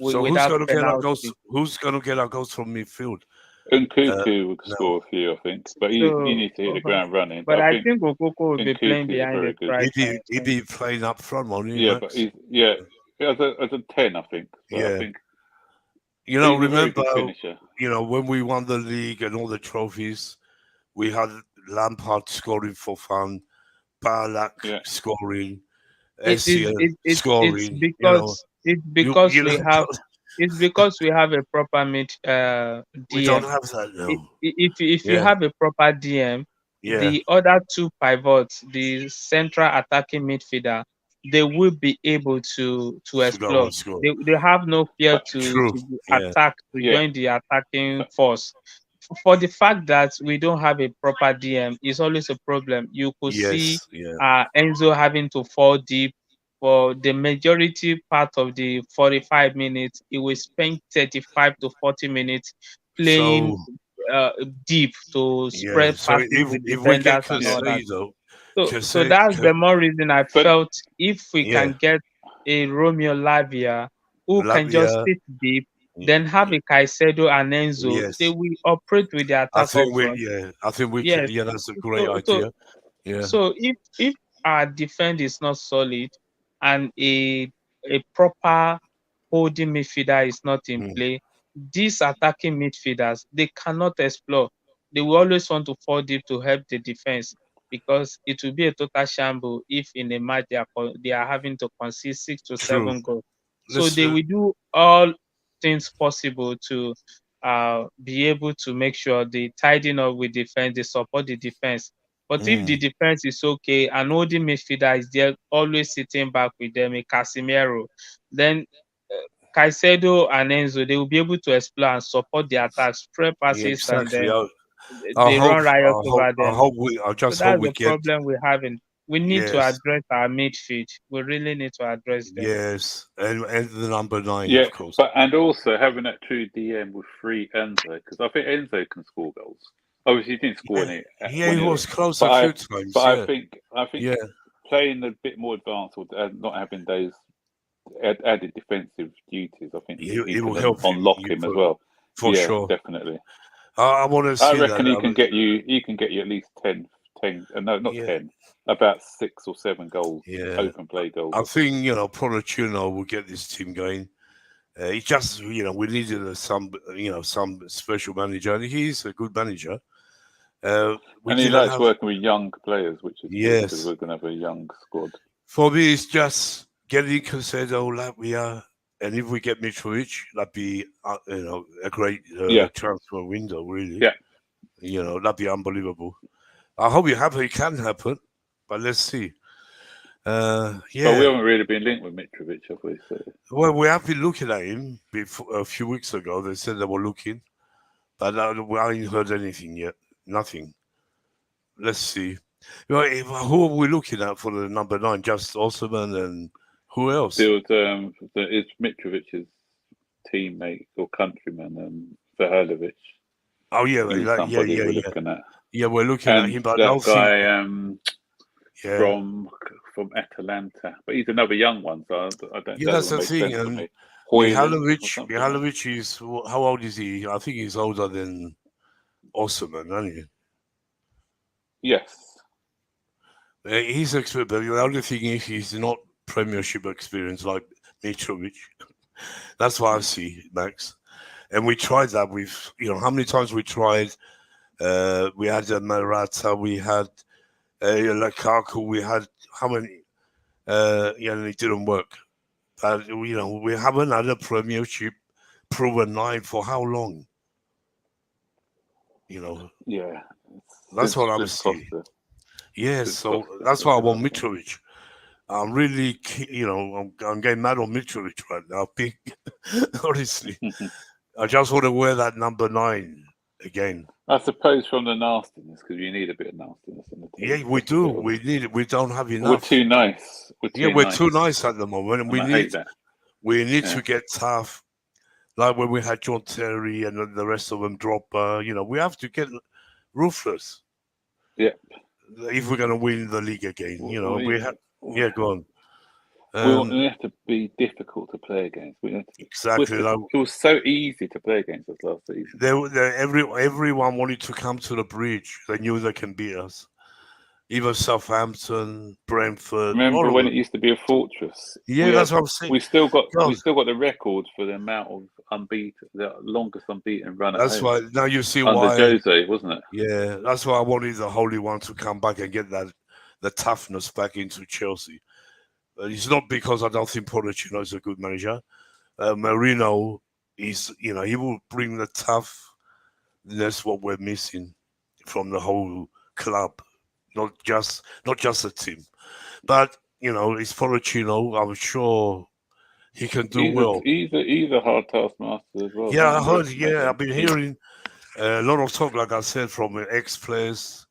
without penalty. Who's going to get our goals from midfield? Nkunku would score a few, I think, but he needs to hit the ground running. But I think Okoko will be playing behind the striker. He'd be playing up front, won't he? Yeah, Max? But as a 10, I think. So I think remember, when we won the league and all the trophies, we had Lampard scoring for fun, Balak scoring, scoring. It's because we have a proper DM. We don't have that now. If you have a proper DM, the other 2 pivots, the central attacking midfielder, they will be able to explore. They have no fear to attack, to join the attacking force. For the fact that we don't have a proper DM is always a problem. You could see Enzo having to fall deep. For the majority part of the 45 minutes, he will spend 35 to 40 minutes playing deep to spread passes with defenders and all that. So that's the more reason I felt if we can get a Romeo Lavia who can just sit deep, then have a Caicedo and Enzo, they will operate with the attack up front. I think we can. Yeah, that's a great idea. So if our defense is not solid and a proper holding midfielder is not in play, these attacking midfielders, they cannot explore. They will always want to fall deep to help the defense, because it will be a total shamble if in a match they are having to concede 6 to 7 goals. So they will do all things possible to be able to make sure they tidying up with defense, they support the defense. But if the defense is okay and holding midfielder is there, always sitting back with them, a Casemiro, then Caicedo and Enzo, they will be able to explore and support the attacks, spread passes, and then they run riot over them. So that's the problem we're having. We need to address our midfield. We really need to address them. Yes, and the number 9, of course. And also having that true DM with free Enzo, because I think Enzo can score goals. Obviously, he didn't score any. He was close a few times. But I think playing a bit more advanced or not having those added defensive duties, I think he will can help him. unlock him as well. For Yeah, sure. definitely. I want to I see reckon that. he can get you. He can get you at least 10. No, not 10. About 6 or 7 goals. Yeah. Open play goals. I think Pochettino will get this team going. He just we needed some special manager, and he's a good manager. And he likes working with young players, which is good because we're going to have a young squad. For me, it's just getting Caicedo like we are, and if we get Mitrovic, that'd be a great transfer window. Really, that'd be unbelievable. I hope it can happen, but let's see. But we haven't really been linked with Mitrovic, have we? So. Well, we have been looking at him a few weeks ago. They said they were looking, but I ain't heard anything yet. Nothing. Let's see. Who are we looking at for the number 9? Just Osman and who else? It's Mitrovic's teammate or countryman, Verhalovic. Oh yeah, we're looking at. Yeah, we're looking at him. But that guy from Atalanta, but he's another young one, so I don't. Yeah, that's the thing. And Mihalovic is how old is he? I think he's older than Osman, isn't he? Yes. He's expert, but the only thing is he's not Premiership experience like Mitrovic. That's what I see, Max. And we tried that with, how many times we tried. We had Morata, we had Lukaku, we had how many? And it didn't work. But we haven't had a Premiership proven 9 for how long? Yeah. That's what I'm seeing. Yes, so that's why I want Mitrovic. I'm really, I'm getting mad on Mitrovic right now. Honestly, I just want to wear that number 9 again. I suppose from the nastiness, because you need a bit of nastiness in the team. Yeah, we do. We need it. We don't have enough. We're too nice. We're too nice at the moment, and I hate that. We need to get tough. Like when we had John Terry and the rest of them drop. We have to get ruthless. Yeah. If we're going to win the league again, we have. Yeah, go on. We have to be difficult to play against. Exactly. It was so easy to play against us last season. Everyone wanted to come to the bridge. They knew they can beat us. Even Southampton, Brentford. Remember when it used to be a fortress? Yeah, that's what I'm saying. We still got the record for the amount of the longest unbeaten run. That's why now you see under why Jose, wasn't it? Yeah, that's why I wanted the Holy One to come back and get the toughness back into Chelsea. It's not because I don't think Pochettino is a good manager. Mourinho is, he will bring the tough. That's what we're missing from the whole club, not just the team. But it's Pochettino. I'm sure he can do well. He's a hard taskmaster as well. Yeah, I heard. Yeah, I've been hearing a lot of talk, like I said, from ex-players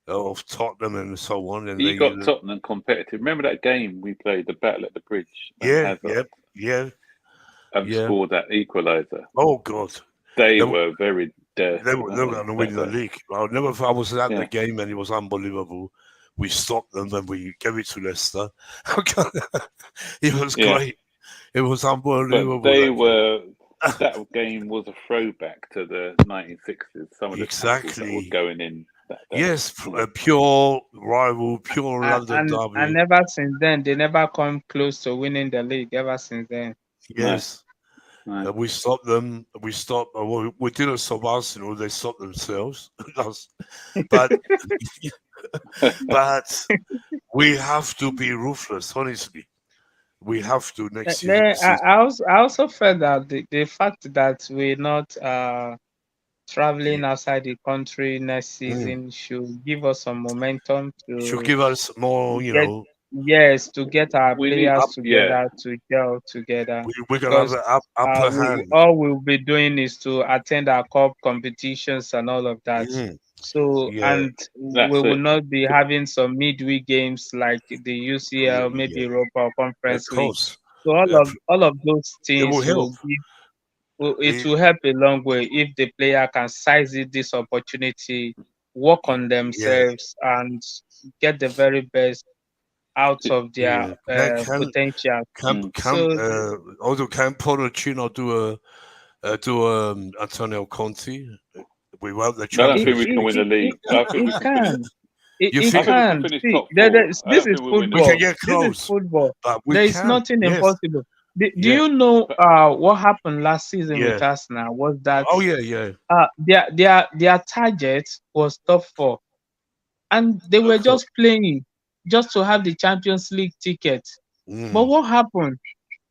of Tottenham and so on. And he got Tottenham competitive. Remember that game we played, the Battle at the Bridge? Yeah. And scored that equaliser. Oh God, they were very dirty. They were going to win the league. I was at the game and it was unbelievable. We stopped them and we gave it to Leicester. It was great. It was unbelievable. But that game was a throwback to the 1960s. Some of the tackles that were going in. Yes, a pure rival, pure London derby. And ever since then, they never come close to winning the league. Ever since then. Yes. No. We stopped them. We didn't stop Arsenal. They stopped themselves. But we have to be ruthless, honestly. We have to next season. I also felt that the fact that we're not traveling outside the country next season should give us some momentum. Should give us more, Yes, to get our players together to gel together. We're gonna have an upper hand. All we'll be doing is to attend our cup competitions and all of that. So we will not be having some midweek games like the UCL, maybe Europa or Conference League. So all of those things will help a long way if the player can seize this opportunity, work on themselves, and get the very best out of their potential. Although can Pochettino do Antonio Conte without the I don't think Champions we can win the league. I think we can finish. You It think- I think we can. can finish See, top there- four. there's- I this don't is think we'll win the We can football. get This is close, football. but we There is can. nothing Yes. impossible. Do Yeah. you know what happened last season with Yeah. Arsenal was that Oh yeah. their target was top 4, and they were just playing just to have the Champions League ticket. But what happened?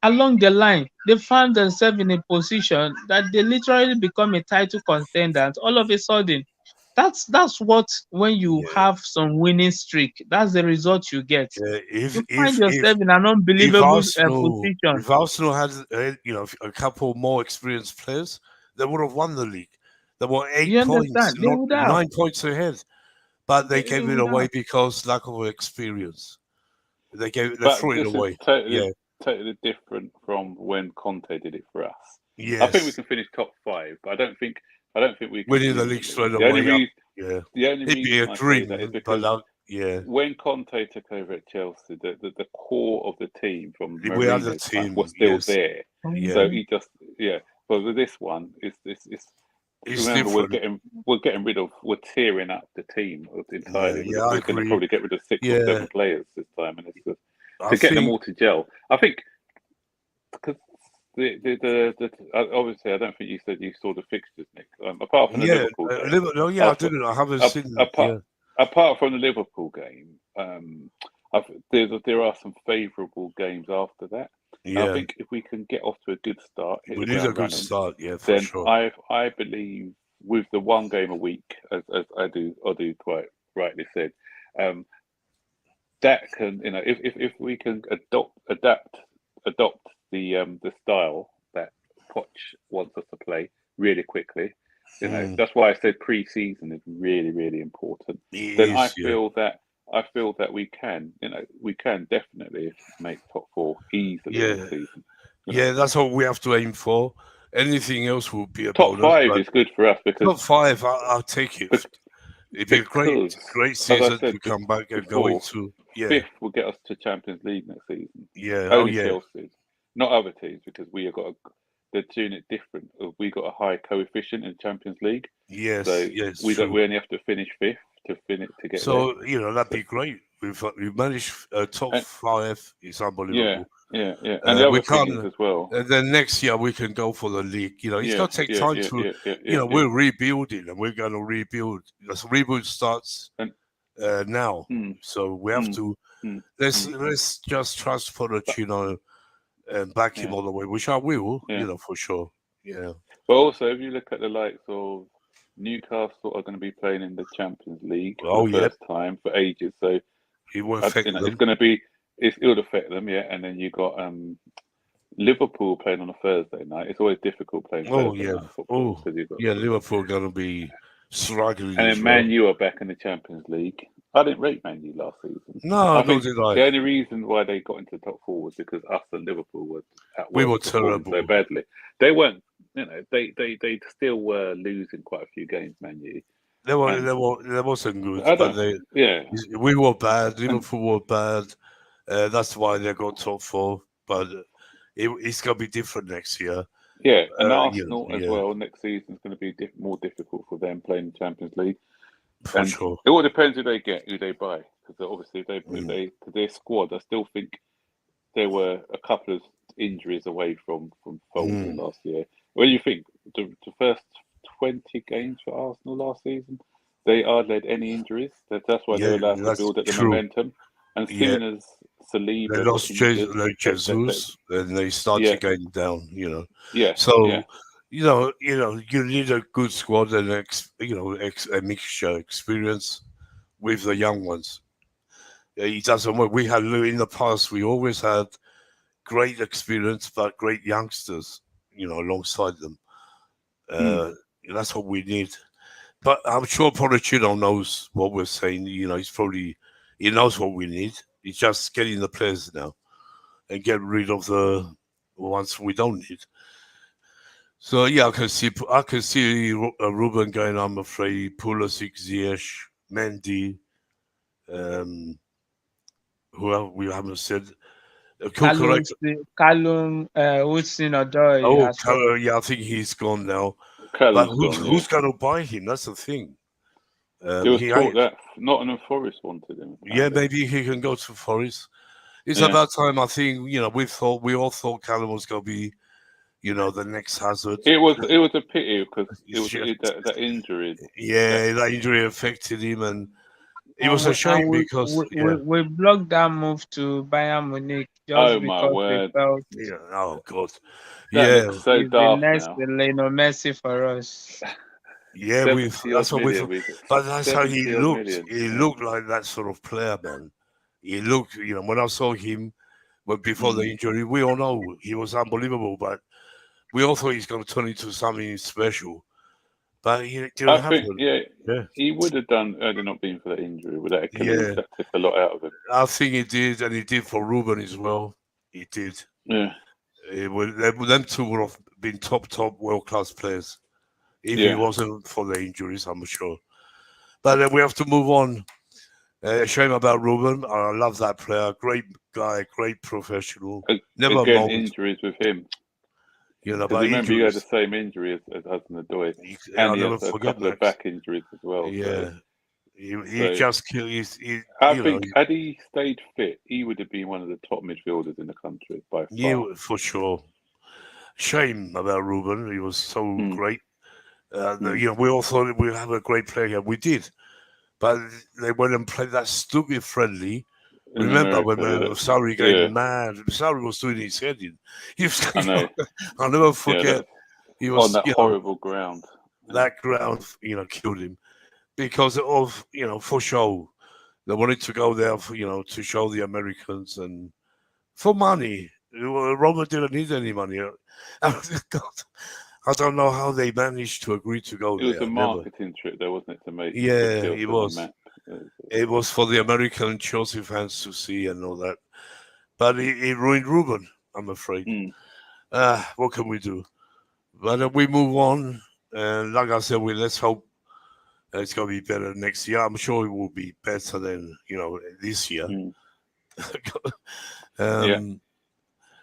Along the line, they found themselves in a position that they literally become a title contender. And all of a sudden, that's what when you have some winning streak, that's the result you get. You find yourself in an unbelievable position. If Arsenal had a couple more experienced players, they would have won the league. They were 8 You points, understand? They not would have. 9 points ahead. But they They gave it would away have. because lack of experience. They But threw it this away. is totally different from when Conte did it for us. Yes. I think we can finish top 5, but I don't think we can winning win the league straight The away. only reason, Yeah. the only It'd be reason a I say dream, that is but because when Conte took over at Chelsea, the core of the team from we had the Mourinho's team time was still yes. there. Yeah. So he just But with this one, it's remember different. we're tearing up the team entirely. Yeah, we're going to probably get rid of 6 or 7 players this time, and it's just to get them all to gel. I think because obviously I don't think you said you saw the fixtures, Nick. Apart from the Liverpool game. I didn't. I haven't seen them. Apart from the Liverpool game, there are some favourable games after that. Yeah. I think if we can get off to a good start, we need a good start. Yeah, for then sure. I believe with the 1 game a week, as I do quite rightly said, that can if we can adapt the style that Poch wants us to play really quickly. That's why I said pre-season is really, really important. I feel that we can definitely make top 4 easily this season. Yeah, that's what we have to aim for. Anything else will be a top bonus, 5 is good for us because top 5. I'll take it. It'd be a great season to come back and go into. 5th will get us to Champions League next season. Yeah, only Chelsea, not other teams, because we have got they're doing it different. We got a high coefficient in Champions League. Yes, so yes, we only have to finish 5th to get. So there. that'd be great. We've managed top 5. It's unbelievable. Yeah, and the other thing is as well. And then next year we can go for the league. It's going to take time to. We're rebuilding, and we're going to rebuild. The rebuild starts now, so we have to. Let's just trust Pochettino and back him all the way, which I will. For sure. Yeah. But also, if you look at the likes of Newcastle, are going to be playing in the Champions League for the first time for ages, so it won't affect them. It's going to be. It would affect them, and then you got Liverpool playing on a Thursday night. It's always difficult playing. Thursday night football, Liverpool going to be struggling. And then Man U are back in the Champions League. I didn't rate Man U last season. No, nor did I. The only reason why they got into the top 4 was because us and Liverpool were we were terrible so badly. They weren't. They still were losing quite a few games. Man U. They wasn't good, but we were bad. Liverpool were bad. That's why they got top 4. But it's going to be different next year. Yeah, and Arsenal as well. Next season is going to be more difficult for them playing the Champions League. For sure. It all depends who they get, who they buy, because obviously their squad. I still think there were a couple of injuries away from folding last year. What do you think? The first 20 games for Arsenal last season, they hardly had any injuries. That's why they're allowed to build up the momentum. And soon as Saliba, they lost Jesus, and they started going down. So you need a good squad and a mixture experience with the young ones. It doesn't work. We had in the past. We always had great experience, but great youngsters. Alongside them. That's what we need. But I'm sure Pochettino knows what we're saying. He knows what we need. It's just getting the players now and get rid of the ones we don't need. So I can see Ruben going. I'm afraid Pulisic, Ziyech, Mendy. we haven't said. Callum Hudson-Odoi Oh, as well. yeah, I think he's gone now. But Callum's gone. who's going to buy him? That's the thing. There was talk that Nottingham Forest wanted him. Yeah, maybe he can go to Forest. It's Yeah. about time. I think we all thought Callum was going to be, the next Hazard. It was a pity because that injury. Yeah, that injury affected him, and it was a And shame we, because we blocked that move to Bayern Munich just Oh my because word! we felt oh god, That yeah, looks so he's the daft next now. Lionel Messi for us. yeah, 70 that's odd what we million, thought. But that's how he 70 odd looked. million, He yeah. looked like that sort of player, man. He looked, when I saw him, before the injury, we all know he was unbelievable, but we all thought he's going to turn into something special. But it didn't I happen. think, he would have done had it not been for that injury with that Achilles. Yeah. That took a lot out of him. I think he did, and he did for Ruben as well. He did. Yeah. Them two would have been top world-class players if it wasn't for the injuries, I'm sure. But then we have to move on. Shame about Ruben. I love that player. Great guy, great professional. Never Again, moaned. injuries with him. But remember, you had the same injury as Hudson-Odoi, and he had a couple of back injuries as well. Yeah, so. he just killed. I think had he stayed fit, he would have been one of the top midfielders in the country by far. Yeah, for sure. Shame about Ruben. He was so great. We all thought we'd have a great player here. We did. But they went and played that stupid friendly. Remember when Sarri got mad? Sarri was doing his head in. I know. I'll never forget. He was on that horrible ground. That ground, killed him because of, for show. They wanted to go there for, to show the Americans and for money. Roma didn't need any money. I don't know how they managed to agree to go there. It was a marketing trick, though, wasn't it, to make it was. It was for the American Chelsea fans to see and all that. But it ruined Ruben, I'm afraid. What can we do? But we move on. And like I said, let's hope it's going to be better next year. I'm sure it will be better than, this year.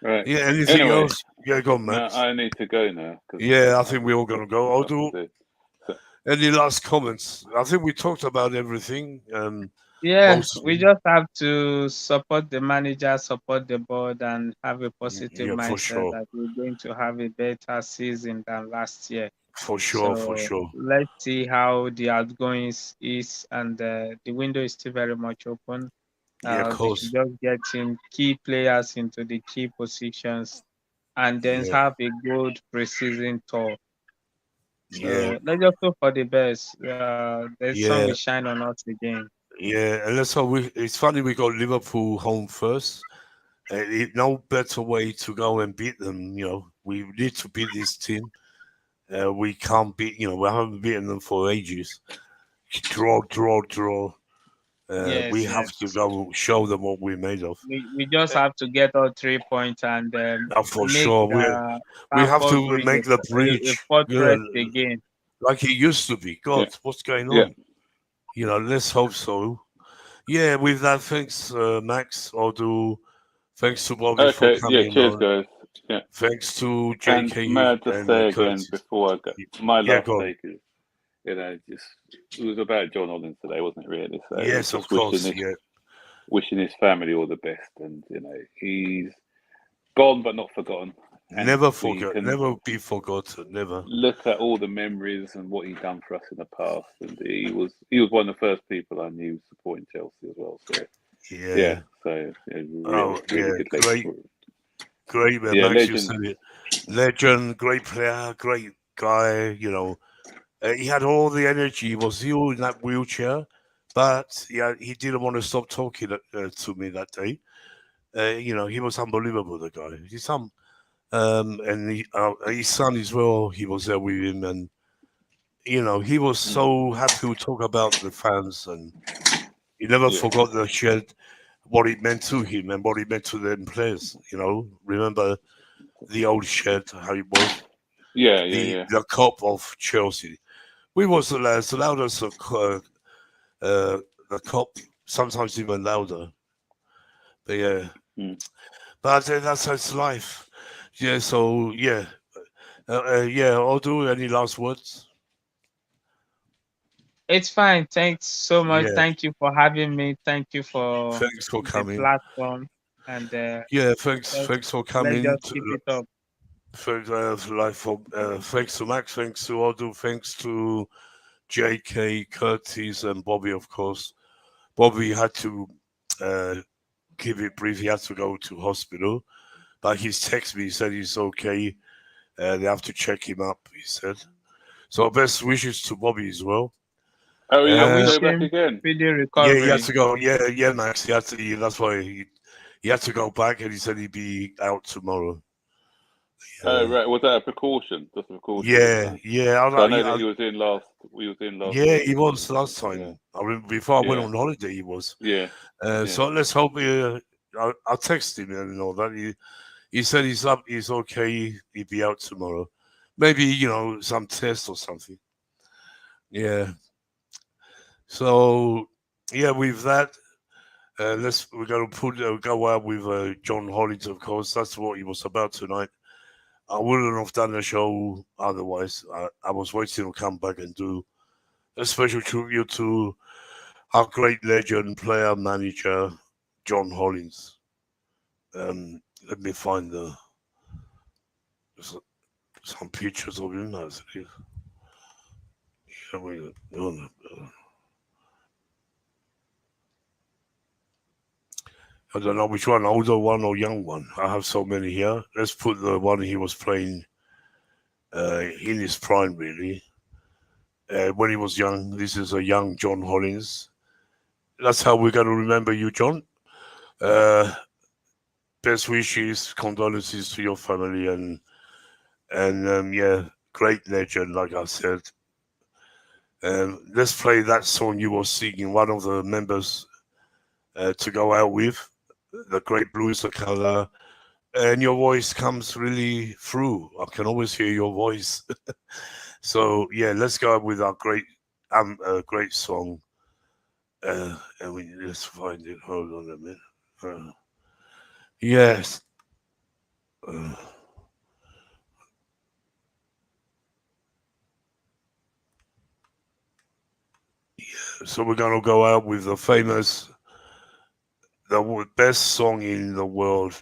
Right. Yeah, anything else? Yeah, go on, Max. No, I need to go now. Yeah, I think we're all going to go. Any last comments? I think we talked about everything. We just have to support the manager, support the board, and have a positive mindset that we're going to have a better season than last year. For sure. Let's see how the outgoings is, and the window is still very much open. Of course. They should just get in key players into the key positions, and then have a good preseason tour. So let's just hope for the best. The sun will shine on us again. Yeah, and let's hope it's funny we got Liverpool home first. No better way to go and beat them. We need to beat this team. We can't beat. We haven't beaten them for ages. Draw. We have to go show them what we're made of. We just have to get all 3 points and for sure. We have to make the bridge a fortress again, like it used to be. God, what's going on? Let's hope so. Yeah, with that, thanks, Max. Thanks to Bobby for coming cheers, on. guys. Yeah. Thanks to JK. And may I just say again before I go, my last take is, it was about John Hollins today, wasn't it? Really? So yes, of course. Wishing his family all the best, and he's gone but not forgotten. And never forget, never be forgotten, never. Look at all the memories and what he's done for us in the past, and he was one of the first people I knew supporting Chelsea as well. So really good. Great man, Max, legend, great player, great guy. He had all the energy. He was ill in that wheelchair, but he didn't want to stop talking to me that day. He was unbelievable. The guy, his son, and his son as well. He was there with him, and he was so happy to talk about the fans, and he never forgot the shed, what it meant to him and what it meant to them players. Remember the old shed, how it was. The cup of Chelsea. We was as loud as the cup, sometimes even louder. But yeah, Mm. but that's life. Yeah. So yeah, yeah. Odu, any last words? It's fine. Thanks so much. Yeah. Thank you for having me. Thank you for Thanks for the coming. platform. And Yeah. Thanks. let's, Thanks for let's coming. just keep it up. Thanks to Max. Thanks to Odu. Thanks to JK, Curtis, and Bobby, of course. Bobby had to keep it brief. He had to go to hospital, but he's texted me. He said he's okay. They have to check him up, he said. So best wishes to Bobby as well. Oh, he I has to wish go back him again. speedy Yeah, he had recovery. to go. Yeah, Max. He had to. That's why he had to go back, and he said he'd be out tomorrow. Oh, right. Was that a precaution? Just a precaution. Yeah, yeah. I know that he was in last. We was in last. Yeah, he was last time. Yeah. I remember before I went Yeah. on holiday, he was. Yeah. So let's hope. I'll text him and all that. He said he's up. He's okay. He'll be out tomorrow. Maybe some test or something. Yeah. So yeah, with that, we're gonna go out with John Hollins, of course. That's what he was about tonight. I wouldn't have done the show otherwise. I was waiting to come back and do a special tribute to our great legend, player, manager, John Hollins. Let me find some pictures of him. I don't know which one, older one or young one. I have so many here. Let's put the one he was playing in his prime, really. When he was young. This is a young John Hollins. That's how we're going to remember you, John. Best wishes, condolences to your family, and yeah, great legend, like I said. Let's play that song you were singing, one of the members to go out with, the great Blues color, and your voice comes really through. I can always hear your voice. So yeah, let's go with our great song. And let's find it. Hold on a minute. Yes. Yeah. So we're gonna go out with the best song in the world,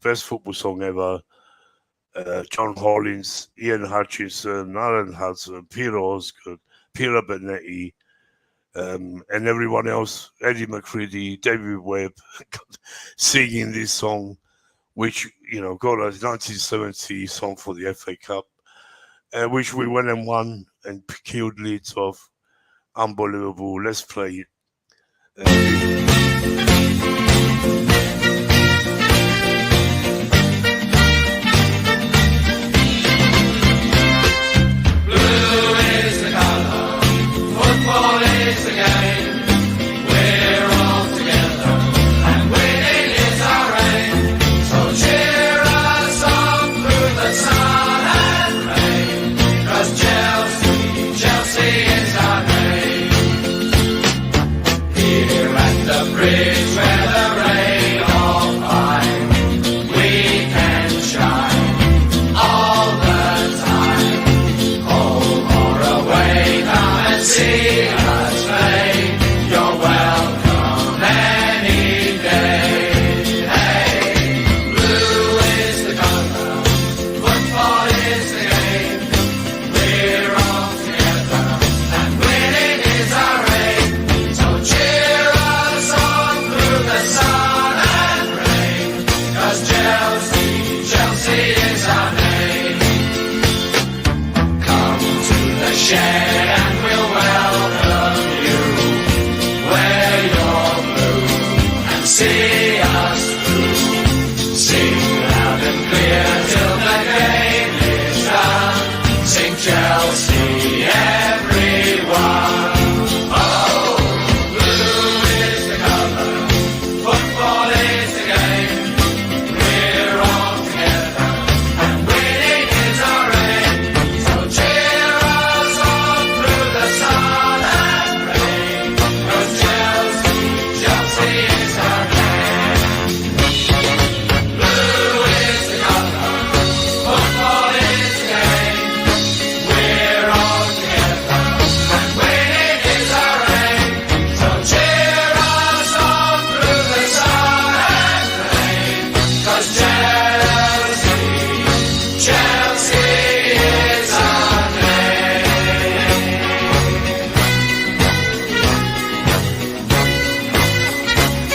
best football song ever. John Hollins, Ian Hutchinson, Alan Hudson, Peter Osgood, Peter Benetti, and everyone else, Eddie McCready, David Webb, singing this song, which, got a 1970 song for the FA Cup, which we went and won and killed Leeds off. Unbelievable. Let's play it. Bridge where the